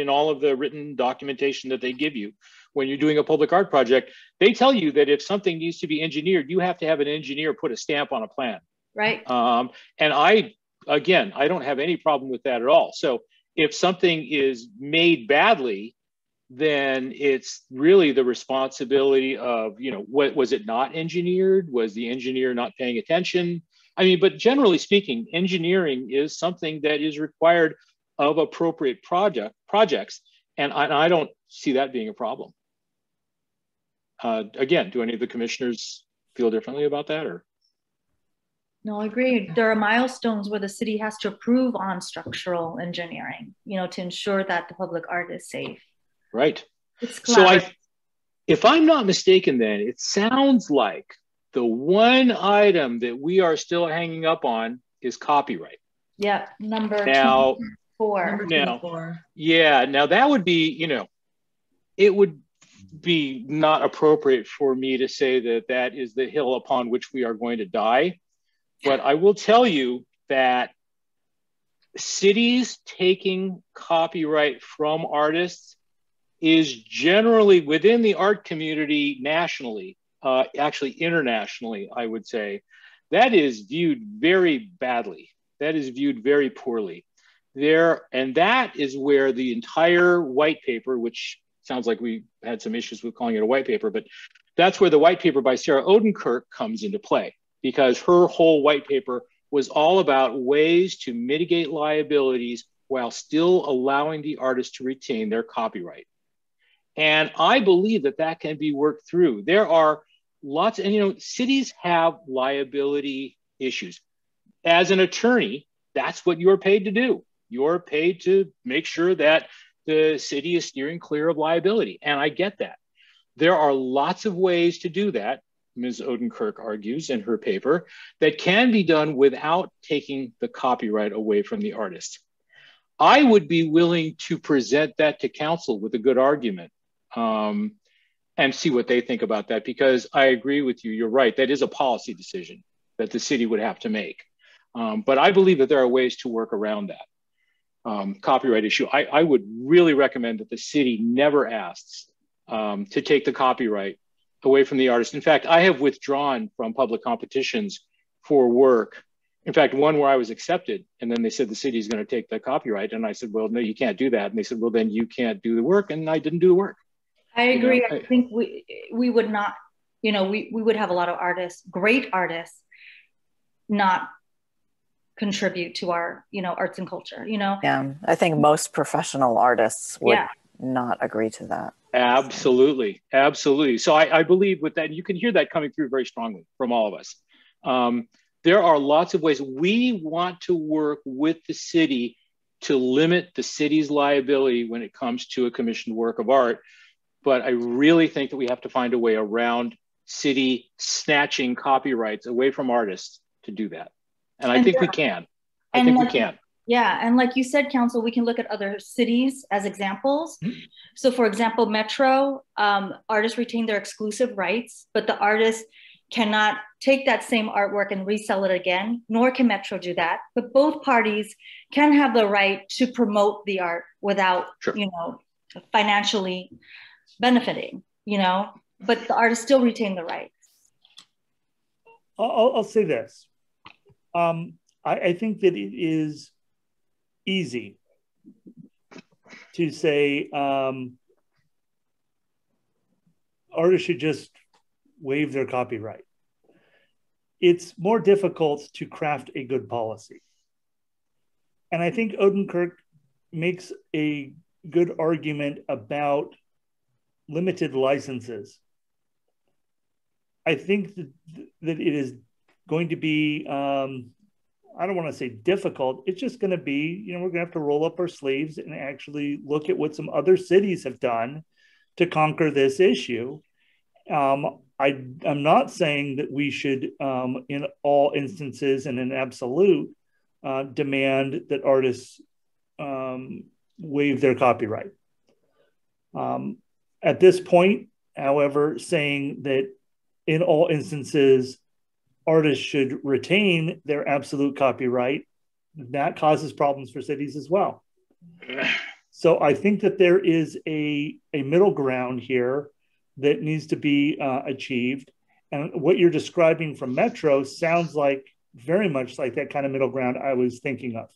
all of the written documentation that they give you, when you're doing a public art project, they tell you that if something needs to be engineered, you have to have an engineer put a stamp on a plan. Right. And I don't have any problem with that at all. So if something is made badly, then it's really the responsibility of, you know, what was it not engineered? Was the engineer not paying attention? I mean, but generally speaking, engineering is something that is required of appropriate projects. And I don't see that being a problem. Again, do any of the commissioners feel differently about that, or? No, I agree. There are milestones where the city has to approve on structural engineering, you know, to ensure that the public art is safe. Right. So if I'm not mistaken, then it sounds like the one item that we are still hanging up on is copyright. Yeah, number 24. Number 24. Yeah, now that would be, you know, it would be not appropriate for me to say that that is the hill upon which we are going to die. But I will tell you that cities taking copyright from artists is generally within the art community nationally, actually internationally, I would say, that is viewed very badly. That is viewed very poorly. And that is where the entire white paper, which sounds like we had some issues with calling it a white paper, but that's where the white paper by Sarah Odenkirk comes into play, because her whole white paper was all about ways to mitigate liabilities while still allowing the artist to retain their copyright. And I believe that that can be worked through. There are lots, and you know, cities have liability issues. As an attorney, that's what you're paid to do. You're paid to make sure that the city is steering clear of liability. And I get that. There are lots of ways to do that, Ms. Odenkirk argues in her paper, that can be done without taking the copyright away from the artist. I would be willing to present that to council with a good argument and see what they think about that, because I agree with you. You're right. That is a policy decision that the city would have to make. But I believe that there are ways to work around that copyright issue. I would really recommend that the city never asks to take the copyright away from the artist. In fact, I have withdrawn from public competitions for work. In fact, one where I was accepted, and then they said the city is going to take the copyright. And I said, well, no, you can't do that. And they said, well, then you can't do the work. And I didn't do the work. I agree. You know, I think we would not, you know, we would have a lot of artists, great artists, not contribute to our, you know, arts and culture, you know? Yeah, I think most professional artists would not agree to that. Absolutely, absolutely. So I believe with that, you can hear that coming through very strongly from all of us. There are lots of ways we want to work with the city to limit the city's liability when it comes to a commissioned work of art. But I really think that we have to find a way around city snatching copyrights away from artists to do that. And I think we can. I think we can. Yeah, and like you said, Council, we can look at other cities as examples. Mm-hmm. So for example, Metro, artists retain their exclusive rights, but the artist cannot take that same artwork and resell it again, nor can Metro do that. But both parties can have the right to promote the art without, you know, financially benefiting, you know, but the artists still retain the rights. I'll say this. I think that it is easy to say artists should just waive their copyright. It's more difficult to craft a good policy. And I think Odenkirk makes a good argument about limited licenses. I think that it is going to be, I don't want to say difficult. It's just going to be, you know, we're going to have to roll up our sleeves and actually look at what some other cities have done to conquer this issue. I'm not saying that we should, in all instances and in absolute, demand that artists waive their copyright. At this point, however, saying that in all instances, artists should retain their absolute copyright, that causes problems for cities as well. So I think that there is a middle ground here that needs to be achieved. And what you're describing from Metro sounds like very much like that kind of middle ground I was thinking of.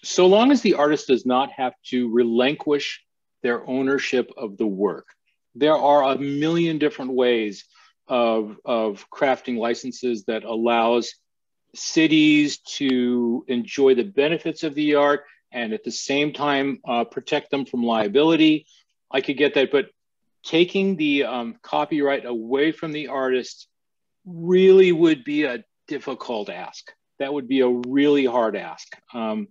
So long as the artist does not have to relinquish their ownership of the work, there are a million different ways of crafting licenses that allows cities to enjoy the benefits of the art and at the same time protect them from liability. I could get that, but taking the copyright away from the artist really would be a difficult ask. That would be a really hard ask. And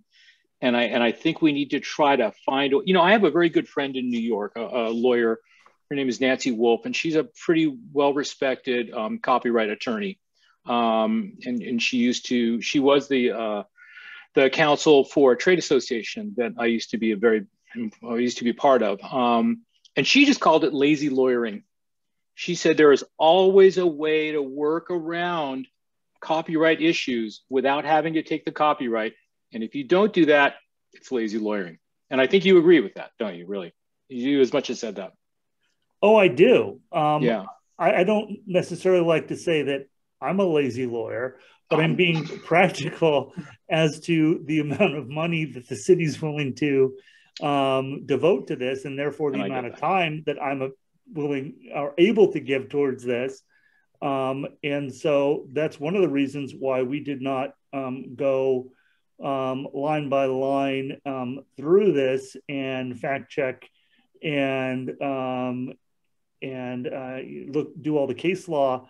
I think we need to try to find, you know, I have a very good friend in New York, a lawyer. Her name is Nancy Wolf, and she's a pretty well-respected copyright attorney. And she was the counsel for a trade association that I used to be part of. And she just called it lazy lawyering. She said there is always a way to work around copyright issues without having to take the copyright. And if you don't do that, it's lazy lawyering. And I think you agree with that, don't you, really? You as much as said that. Oh, I do. Yeah. I don't necessarily like to say that I'm a lazy lawyer, but I'm being practical as to the amount of money that the city's willing to devote to this, and therefore the amount of time that I'm willing or able to give towards this. And so that's one of the reasons why we did not go line by line through this and fact check and do all the case law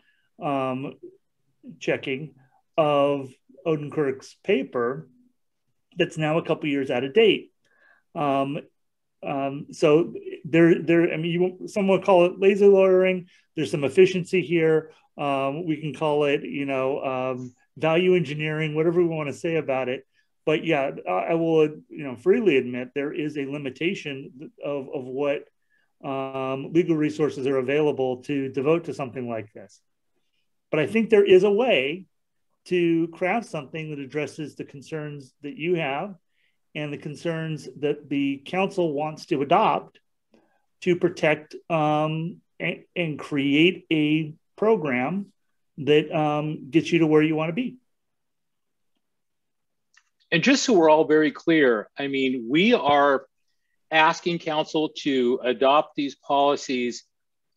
checking of Odenkirk's paper that's now a couple years out of date. So I mean, someone would call it lazy lawyering. There's some efficiency here. We can call it, you know, value engineering, whatever we want to say about it. But yeah, I will, you know, freely admit there is a limitation of what legal resources are available to devote to something like this. But I think there is a way to craft something that addresses the concerns that you have and the concerns that the council wants to adopt to protect and create a program that gets you to where you want to be. And just so we're all very clear, I mean, we are asking council to adopt these policies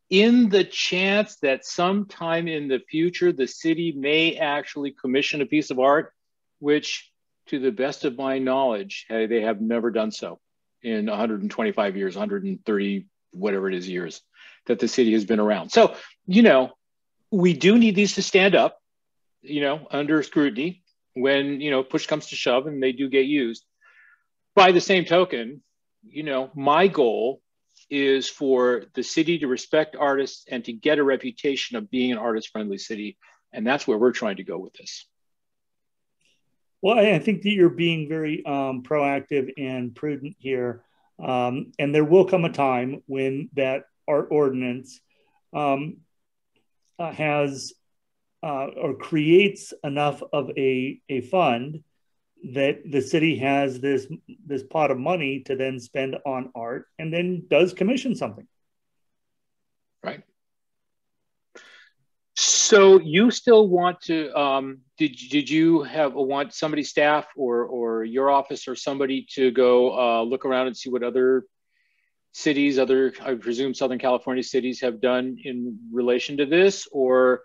in the chance that sometime in the future, the city may actually commission a piece of art, which to the best of my knowledge, they have never done so in 125 years, 130, whatever it is years that the city has been around. So, you know, we do need these to stand up, you know, under scrutiny when, you know, push comes to shove and they do get used. By the same token, you know, my goal is for the city to respect artists and to get a reputation of being an artist-friendly city. And that's where we're trying to go with this. Well, I think that you're being very proactive and prudent here. And there will come a time when that art ordinance has or creates enough of a fund that the city has this pot of money to then spend on art and then does commission something. Right. So you still want to, did you want somebody, staff or your office or somebody to go look around and see what other cities, I presume Southern California cities have done in relation to this? Or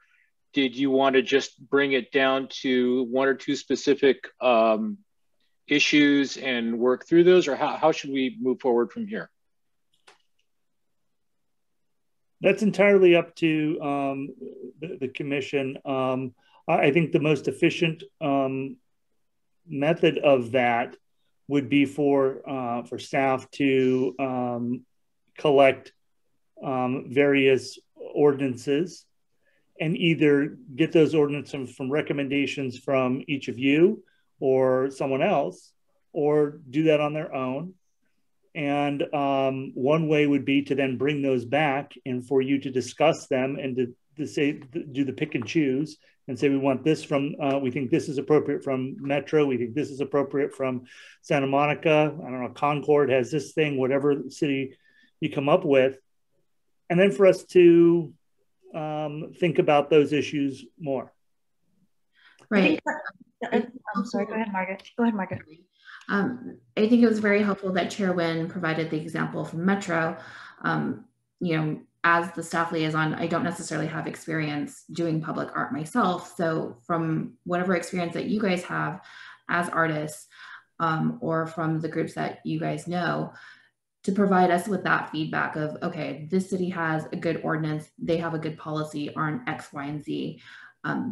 did you want to just bring it down to one or two specific issues and work through those? Or how should we move forward from here? That's entirely up to the commission. I think the most efficient method of that would be for staff to collect various ordinances and either get those ordinances from recommendations from each of you or someone else, or do that on their own. And one way would be to then bring those back and for you to discuss them and to say, do the pick and choose and say, we want this from, we think this is appropriate from Metro. We think this is appropriate from Santa Monica. I don't know, Concord has this thing, whatever city you come up with. And then for us to think about those issues more. Right. I'm sorry, go ahead, Margaret. Go ahead, Margaret. I think it was very helpful that Chair Nguyen provided the example from Metro. You know, as the staff liaison, I don't necessarily have experience doing public art myself. So from whatever experience that you guys have as artists or from the groups that you guys know, to provide us with that feedback of, okay, this city has a good ordinance, they have a good policy on X, Y, and Z.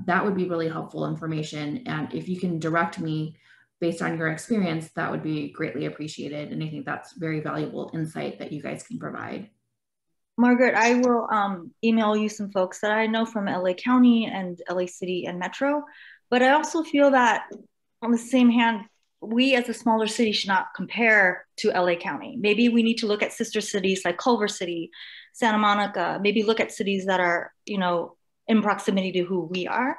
That would be really helpful information. And if you can direct me based on your experience, that would be greatly appreciated. And I think that's very valuable insight that you guys can provide. Margaret, I will email you some folks that I know from LA County and LA City and Metro. But I also feel that on the same hand, we as a smaller city should not compare to LA County. Maybe we need to look at sister cities like Culver City, Santa Monica, maybe look at cities that are, you know, in proximity to who we are.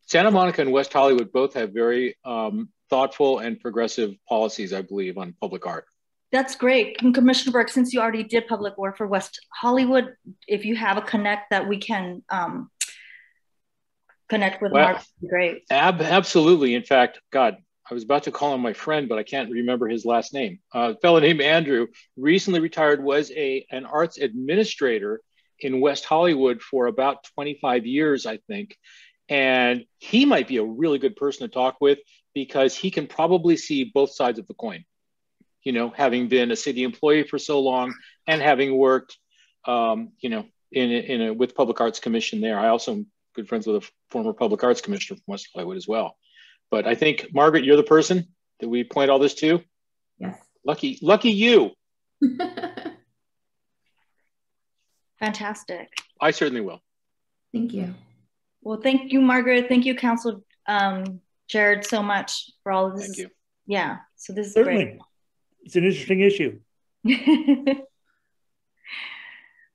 Santa Monica and West Hollywood both have very thoughtful and progressive policies, I believe, on public art. That's great. And Commissioner Burke, since you already did public work for West Hollywood, if you have a connect that we can connect with, Mark, would be great. Absolutely. In fact, God, I was about to call him my friend, but I can't remember his last name. A fellow named Andrew, recently retired, was an arts administrator in West Hollywood for about 25 years, I think. And he might be a really good person to talk with because he can probably see both sides of the coin. You know, having been a city employee for so long and having worked, you know, with Public Arts Commission there. I also am good friends with a former Public Arts Commissioner from West Hollywood as well. But I think, Margaret, you're the person that we point all this to. Yes. Lucky you. Fantastic. I certainly will. Thank you. Well, thank you, Margaret. Thank you, Council Jared, so much for all of this. Thank you. Yeah, so this is Certainly. great. It's an interesting issue.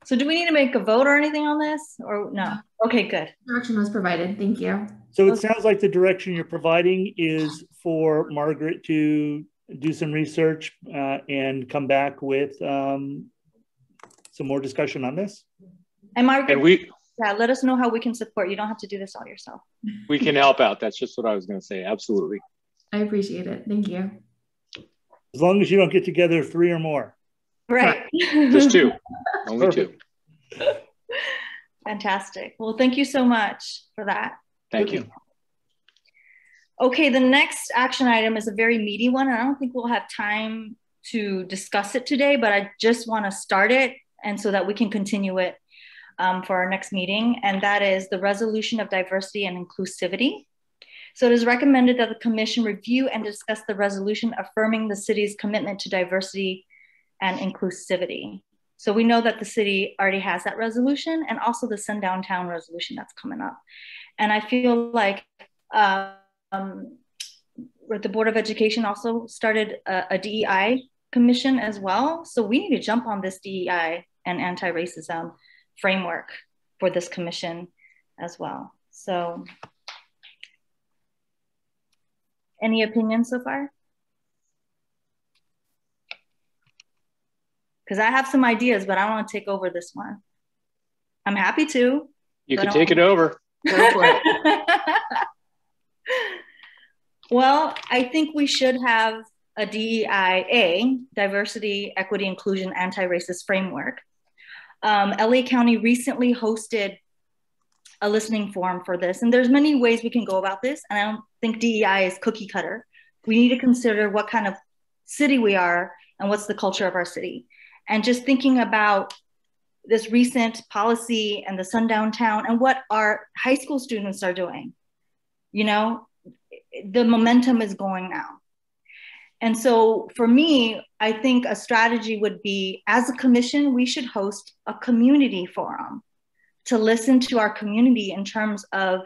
So do we need to make a vote or anything on this or no? Okay, good. Direction was provided. Thank you. So it sounds like the direction you're providing is for Margaret to do some research and come back with some more discussion on this. And Margaret, And yeah, let us know how we can support. You don't have to do this all yourself. we can help out. That's just what I was going to say. Absolutely. I appreciate it. Thank you. As long as you don't get together 3 or more. Right. Just 2. Only Perfect. 2. Fantastic. Well, thank you so much for that. Thank you. Okay, the next action item is a very meaty one. And I don't think we'll have time to discuss it today, but I just want to start it and so that we can continue it for our next meeting. And that is the resolution of diversity and inclusivity. So it is recommended that the commission review and discuss the resolution affirming the city's commitment to diversity and inclusivity. So we know that the city already has that resolution and also the Sundown Town resolution that's coming up. And I feel like the Board of Education also started a DEI commission as well. So we need to jump on this DEI and anti-racism framework for this commission as well. So any opinions so far? Because I have some ideas, but I don't want to take over this one. I'm happy to. You can take it over. Go for it. Well, I think we should have a DEIA, Diversity, Equity, Inclusion, Anti-Racist Framework. LA County recently hosted a listening forum for this, and there's many ways we can go about this, and I don't think DEI is cookie cutter. We need to consider what kind of city we are and what's the culture of our city. And just thinking about this recent policy and the Sundown Town and what our high school students are doing, you know, the momentum is going now. And so for me, I think a strategy would be, as a commission, we should host a community forum to listen to our community in terms of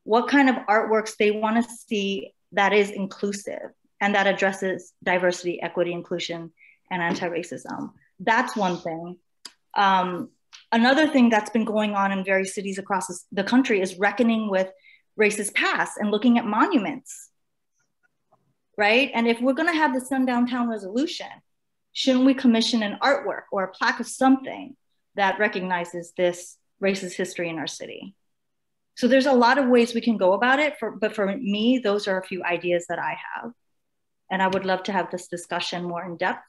what kind of artworks they want to see that is inclusive and that addresses diversity, equity, inclusion, and anti-racism. That's one thing. Another thing that's been going on in various cities across the country is reckoning with racist past and looking at monuments, right? And if we're gonna have the Sundown Town resolution, shouldn't we commission an artwork or a plaque of something that recognizes this racist history in our city? So there's a lot of ways we can go about it, but for me, those are a few ideas that I have. And I would love to have this discussion more in depth.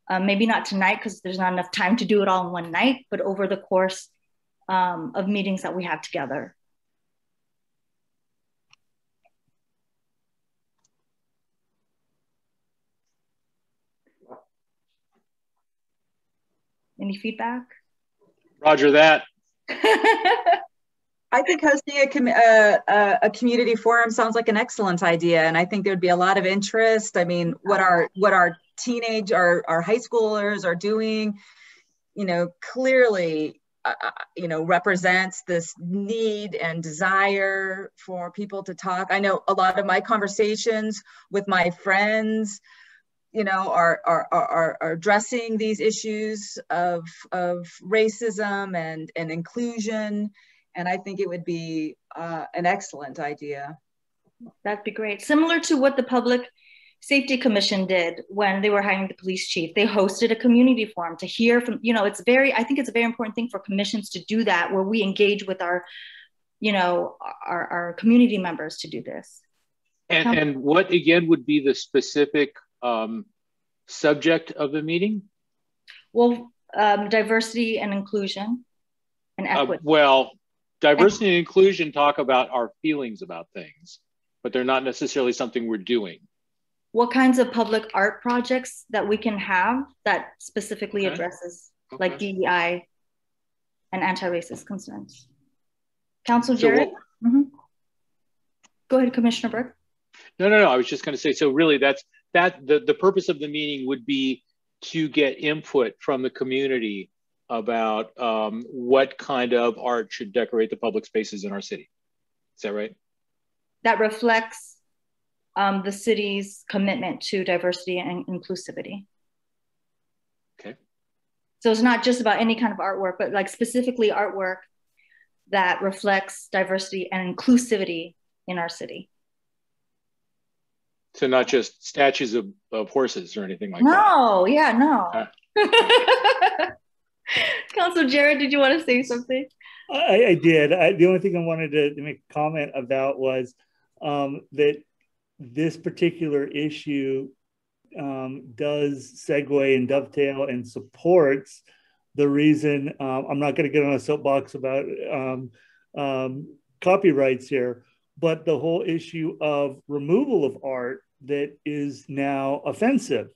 Maybe not tonight because there's not enough time to do it all in one night, but over the course of meetings that we have together. Any feedback? Roger that. I think hosting a community forum sounds like an excellent idea, and I think there'd be a lot of interest. I mean, what our high schoolers are doing, you know, clearly, you know, represents this need and desire for people to talk. I know a lot of my conversations with my friends, you know, are addressing these issues of racism and inclusion. And I think it would be an excellent idea. That'd be great. Similar to what the Public Safety Commission did when they were hiring the police chief. They hosted a community forum to hear from, you know, I think it's a very important thing for commissions to do that, where we engage with our, you know, our community members to do this. And what again would be the specific subject of the meeting? Well, diversity and inclusion and equity. Well, diversity and inclusion talk about our feelings about things, but they're not necessarily something we're doing. What kinds of public art projects that we can have that specifically addresses like DEI and anti-racist concerns? Councilor Jarrett? Go ahead, Commissioner Burke. No. I was just going to say, so really the purpose of the meeting would be to get input from the community about what kind of art should decorate the public spaces in our city. Is that right? That reflects the city's commitment to diversity and inclusivity. Okay. So it's not just about any kind of artwork, but like specifically artwork that reflects diversity and inclusivity in our city. So not just statues of horses or anything like that? No, yeah, no. Councilor Jared, did you want to say something? I did. The only thing I wanted to make a comment about was that this particular issue does segue and dovetail and supports the reason. I'm not going to get on a soapbox about copyrights here, but the whole issue of removal of art that is now offensive.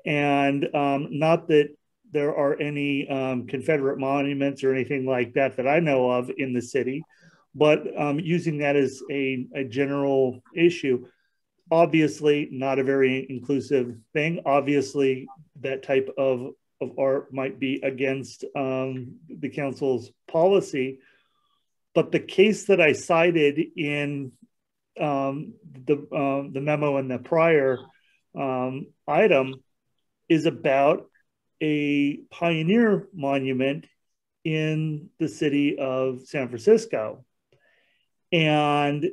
And not that there are any Confederate monuments or anything like that that I know of in the city, but using that as a general issue. Obviously not a very inclusive thing. Obviously that type of art might be against the council's policy, but the case that I cited in the memo and the prior item is about a pioneer monument in the city of San Francisco, and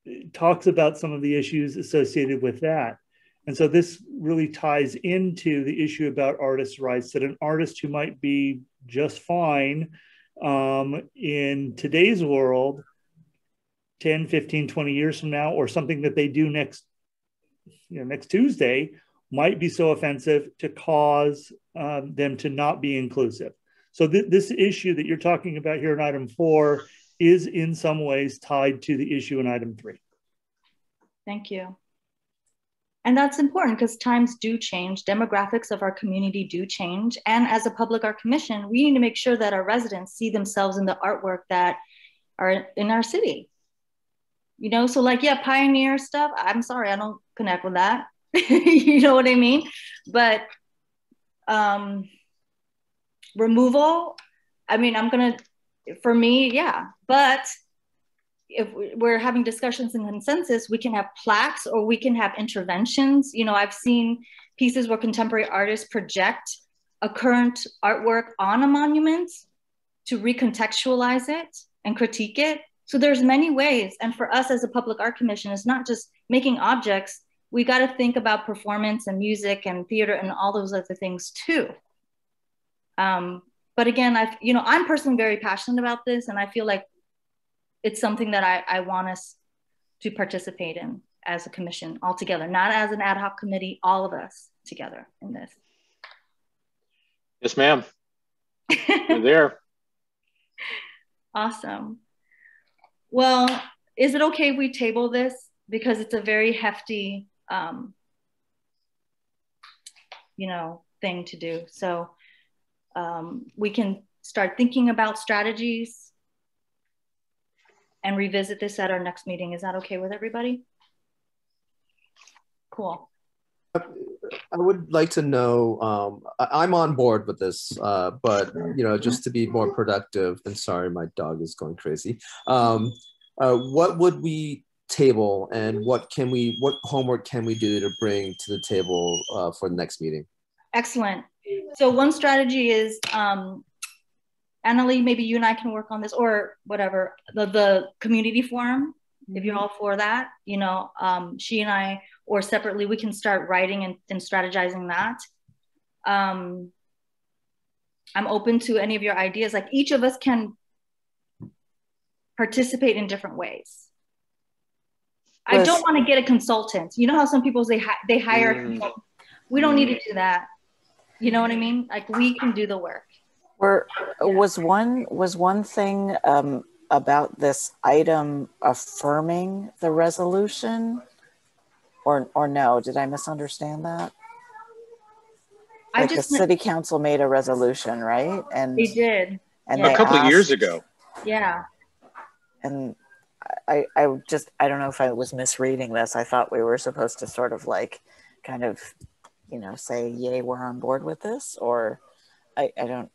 it talks about some of the issues associated with that. And so this really ties into the issue about artists' rights, that an artist who might be just fine in today's world 10, 15, 20 years from now, or something that they do next Tuesday, might be so offensive to cause them to not be inclusive. So this issue that you're talking about here in item 4 is in some ways tied to the issue in item 3. Thank you. And that's important because times do change, demographics of our community do change. And as a public art commission, we need to make sure that our residents see themselves in the artwork that are in our city. You know, so like, yeah, pioneer stuff, I'm sorry, I don't connect with that. You know what I mean? But removal, I mean, for me, yeah. But if we're having discussions and consensus, we can have plaques or we can have interventions. You know, I've seen pieces where contemporary artists project a current artwork on a monument to recontextualize it and critique it. So there's many ways. And for us as a public art commission, it's not just making objects. We got to think about performance and music and theater and all those other things too. But again, I'm personally very passionate about this, and I feel like it's something that I want us to participate in as a commission altogether, not as an ad hoc committee, all of us together in this. Yes, ma'am. You're there. Awesome. Well, is it okay if we table this? Because it's a very hefty, thing to do. So we can start thinking about strategies and revisit this at our next meeting. Is that okay with everybody? Cool. I would like to know, I'm on board with this, but just to be more productive, and sorry, my dog is going crazy. What would we table, and what homework can we do to bring to the table for the next meeting? Excellent. So one strategy is, Annalie, maybe you and I can work on this, or whatever, the community forum, if you're all for that, she and I, or separately, we can start writing and strategizing that. I'm open to any of your ideas. Like each of us can participate in different ways. I don't want to get a consultant. You know how some people say they hire a consultant? We don't need to do that. You know what I mean? Like we can do the work. Was one thing about this item affirming the resolution, or no? Did I misunderstand that? Like the city council made a resolution, right? And they did. And a couple of years ago. Yeah. And I don't know if I was misreading this. I thought we were supposed to sort of like kind of, say, yay, we're on board with this, or I don't,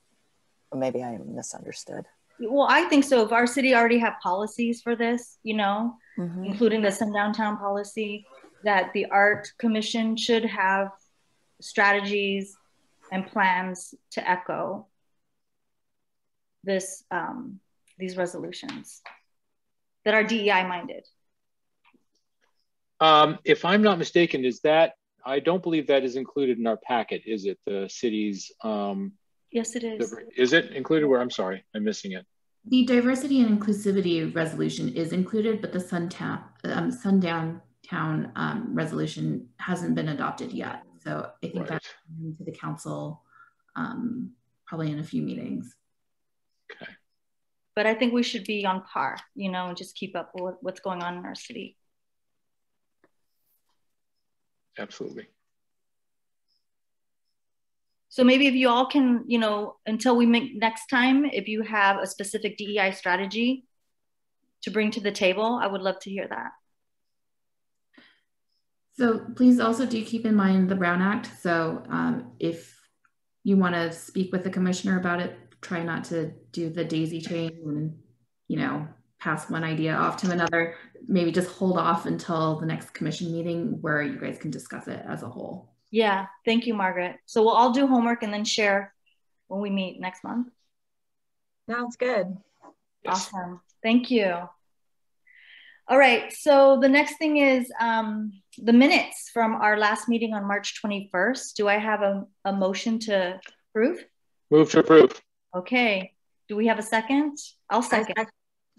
maybe I misunderstood. Well, I think so. If our city already have policies for this, including the sundowntown policy, that the art commission should have strategies and plans to echo this, these resolutions that are DEI minded? If I'm not mistaken, I don't believe that is included in our packet, is it? The city's, yes, it is. Is it included where? I'm sorry, I'm missing it. The diversity and inclusivity resolution is included, but the sundown town resolution hasn't been adopted yet. So I think that's coming to the council probably in a few meetings. Okay. But I think we should be on par, you know, and just keep up with what's going on in our city. Absolutely. So maybe if you all can, you know, until we meet next time, if you have a specific DEI strategy to bring to the table, I would love to hear that. So please also do keep in mind the Brown Act. So if you want to speak with the commissioner about it, try not to do the daisy chain and, you know, pass one idea off to another. Maybe just hold off until the next commission meeting where you guys can discuss it as a whole. Yeah, thank you, Margaret. So we'll all do homework and then share when we meet next month. Sounds good. Awesome. Thank you. All right. So the next thing is the minutes from our last meeting on March 21st. Do I have a motion to approve? Move to approve. Okay. Do we have a second? I'll second.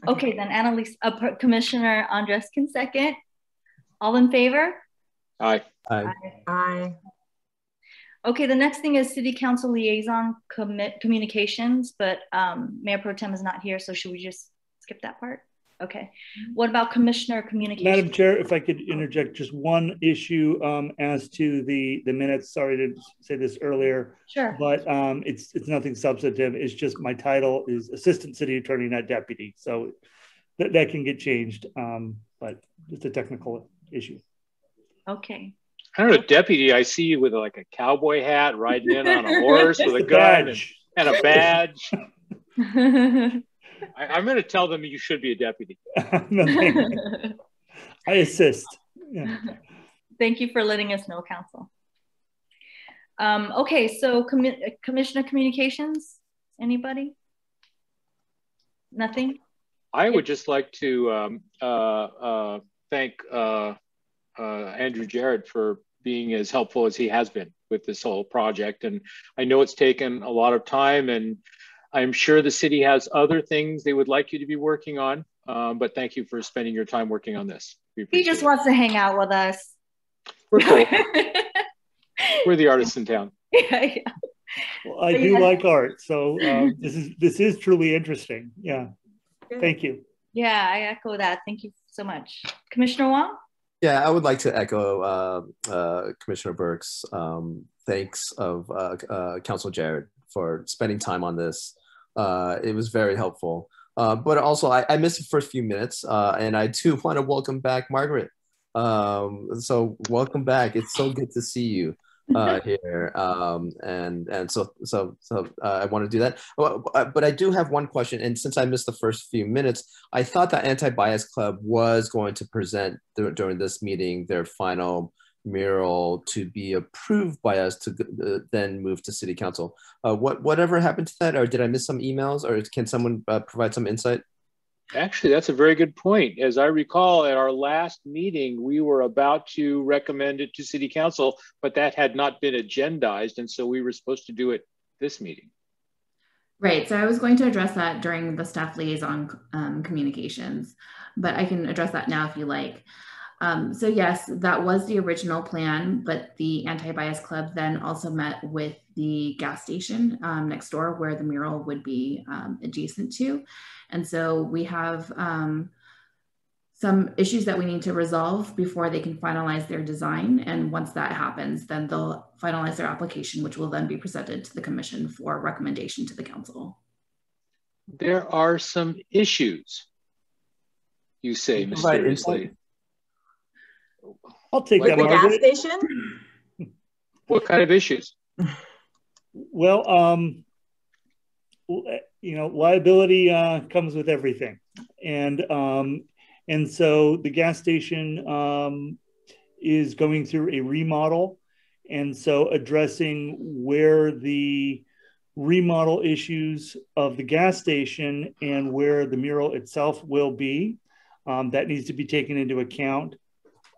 Okay, then Annalise, Commissioner Andres can second. All in favor? Aye. Aye. Aye. Okay, the next thing is City Council Liaison Communications, but Mayor Pro Tem is not here, so should we just skip that part? Okay. What about Commissioner Communications? Madam Chair, if I could interject just one issue as to the minutes. Sorry to say this earlier. Sure. But it's nothing substantive. It's just my title is Assistant City Attorney, not Deputy. So that can get changed, but it's a technical issue. Okay. I don't know, Deputy, I see you with like a cowboy hat riding in on a horse with a gun and a badge. I'm going to tell them you should be a deputy. I assist. Yeah. Thank you for letting us know, Council. Okay, so Commissioner Communications, anybody? Nothing? I would just like to thank Andrew Jarrett for being as helpful as he has been with this whole project. And I know it's taken a lot of time, and I'm sure the city has other things they would like you to be working on, but thank you for spending your time working on this. He just wants to hang out with us. We're cool. We're the artists in town. Yeah. Well, I do like art, so this is truly interesting. Yeah, thank you. Yeah, I echo that. Thank you so much. Commissioner Wong? Yeah, I would like to echo Commissioner Burke's thanks of Council Jarrett for spending time on this. It was very helpful. But also, I missed the first few minutes, and I do want to welcome back Margaret. So welcome back. It's so good to see you here. And so I want to do that. But I do have one question. And since I missed the first few minutes, I thought that Anti-Bias Club was going to present during this meeting their final mural to be approved by us to then move to City Council. Whatever happened to that, or did I miss some emails, or can someone provide some insight? Actually, that's a very good point. As I recall, at our last meeting, we were about to recommend it to City Council, but that had not been agendized, and so we were supposed to do it this meeting. Right, so I was going to address that during the staff liaison communications, but I can address that now if you like. So yes, that was the original plan, but the Anti-Bias Club then also met with the gas station next door where the mural would be adjacent to. And so we have some issues that we need to resolve before they can finalize their design. And once that happens, then they'll finalize their application, which will then be presented to the commission for recommendation to the council. There are some issues, you say, mysteriously. I'll take that, Margaret. Gas station? What kind of issues? Well, you know, liability comes with everything, and so the gas station is going through a remodel, and so addressing where the remodel issues of the gas station and where the mural itself will be. That needs to be taken into account.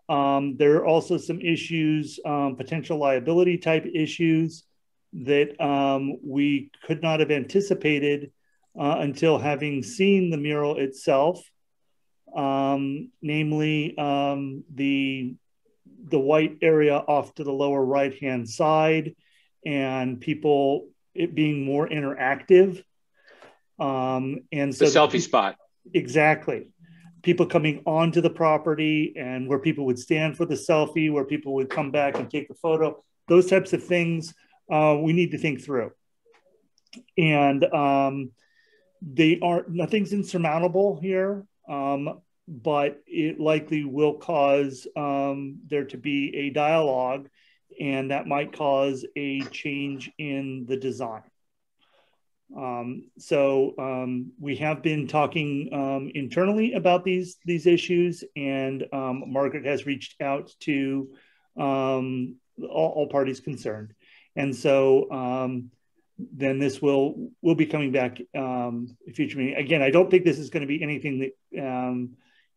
There are also some issues, potential liability type issues that we could not have anticipated until having seen the mural itself, namely the white area off to the lower right-hand side and people, it being more interactive. And so the selfie spot. Exactly. People coming onto the property and where people would stand for the selfie, where people would come back and take the photo, those types of things we need to think through. And nothing's insurmountable here, but it likely will cause there to be a dialogue, and that might cause a change in the design. We have been talking internally about these issues, and Margaret has reached out to all parties concerned. And so then this will be coming back in future meeting. Again, I don't think this is going to be anything that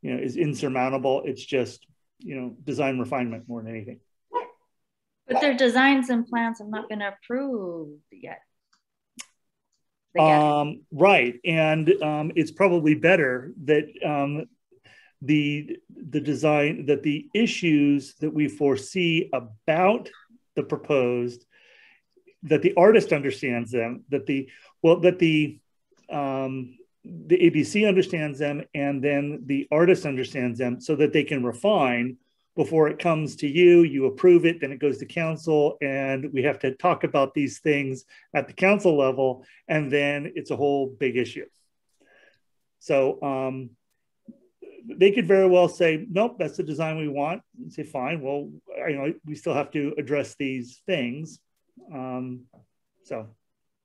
is insurmountable. It's just design refinement more than anything. But their designs and plans have not been approved yet. Right, and it's probably better that the design, that the issues that we foresee about the proposed, that the artist understands them, that the ABC understands them, and then the artist understands them, so that they can refine before it comes to you. You approve it, then it goes to council, and we have to talk about these things at the council level, and then it's a whole big issue. So they could very well say, nope, that's the design we want. And say, fine, well, we still have to address these things.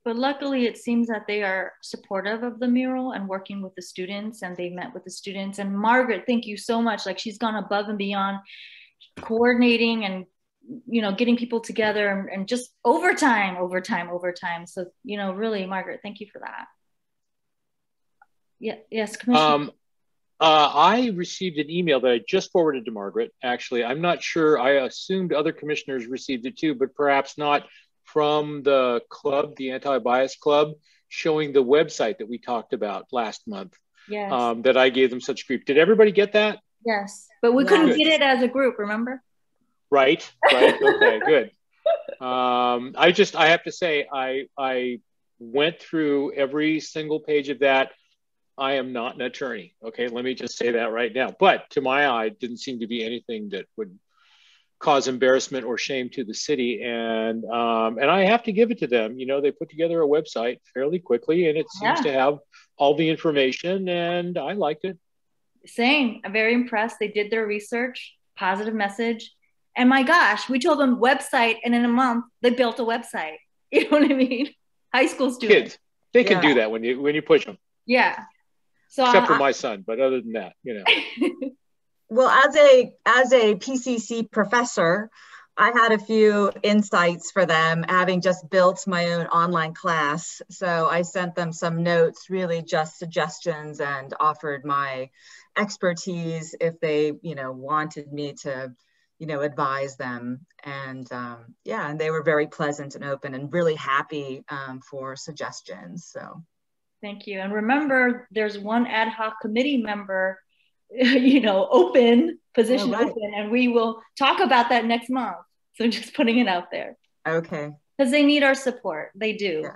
But luckily, it seems that they are supportive of the mural and working with the students, and they met with the students. And Margaret, thank you so much. Like, she's gone above and beyond, coordinating and getting people together, and just overtime. So really, Margaret, thank you for that. Yeah, yes, Commissioner. I received an email that I just forwarded to Margaret. Actually, I'm not sure. I assumed other commissioners received it too, but perhaps not, from the club, the Anti-Bias Club, showing the website that we talked about last month. Yes. That I gave them such grief. Did everybody get that? Yes, but we couldn't get it as a group, remember? Right. Okay, good. I have to say, I went through every single page of that. I am not an attorney. Okay, let me just say that right now. But to my eye, it didn't seem to be anything that would cause embarrassment or shame to the city. And I have to give it to them. They put together a website fairly quickly, and it seems to have all the information, and I liked it. Same. I'm very impressed. They did their research, positive message. And my gosh, we told them website, and in a month, they built a website. You know what I mean? High school students. Kids, they can do that when you push them. Yeah. So except for my son, but other than that, Well, as a PCC professor, I had a few insights for them, having just built my own online class. So I sent them some notes, really just suggestions, and offered my expertise if they, wanted me to, advise them. And and they were very pleasant and open and really happy for suggestions. So thank you. And remember, there's one ad hoc committee member open position, open, and we will talk about that next month. So just putting it out there. Okay. Because they need our support. They do,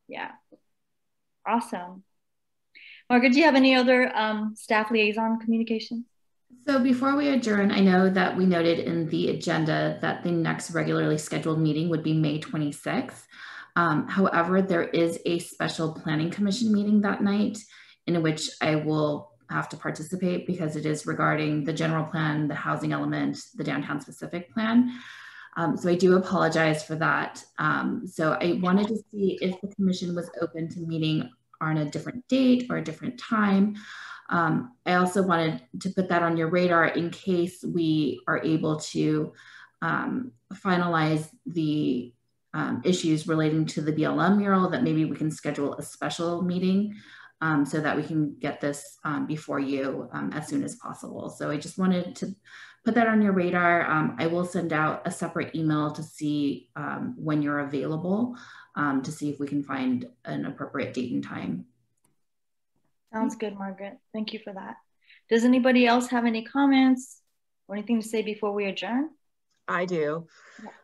Yeah. Awesome. Margaret, do you have any other staff liaison communications? So before we adjourn, I know that we noted in the agenda that the next regularly scheduled meeting would be May 26th. However, there is a special planning commission meeting that night in which I will have to participate because it is regarding the general plan, the housing element, the downtown specific plan. So I do apologize for that. So I wanted to see if the commission was open to meeting on a different date or a different time. I also wanted to put that on your radar in case we are able to finalize the issues relating to the BLM mural, that maybe we can schedule a special meeting so that we can get this before you as soon as possible. So I just wanted to put that on your radar. I will send out a separate email to see when you're available to see if we can find an appropriate date and time. Sounds good, Margaret. Thank you for that. Does anybody else have any comments or anything to say before we adjourn? I do.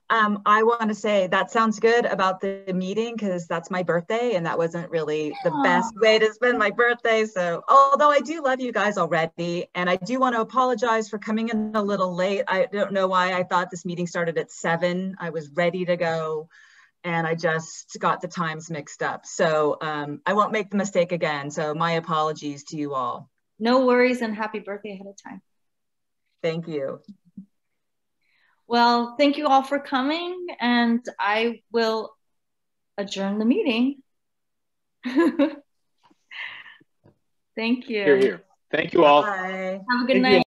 I want to say that sounds good about the meeting because that's my birthday and that wasn't really the best way to spend my birthday. So although I do love you guys already, and I do want to apologize for coming in a little late. I don't know why I thought this meeting started at 7. I was ready to go and I just got the times mixed up. So I won't make the mistake again. So my apologies to you all. No worries, and happy birthday ahead of time. Thank you. Well, thank you all for coming, and I will adjourn the meeting. Thank you. Hear, hear. Thank you all. Bye. Have a good night.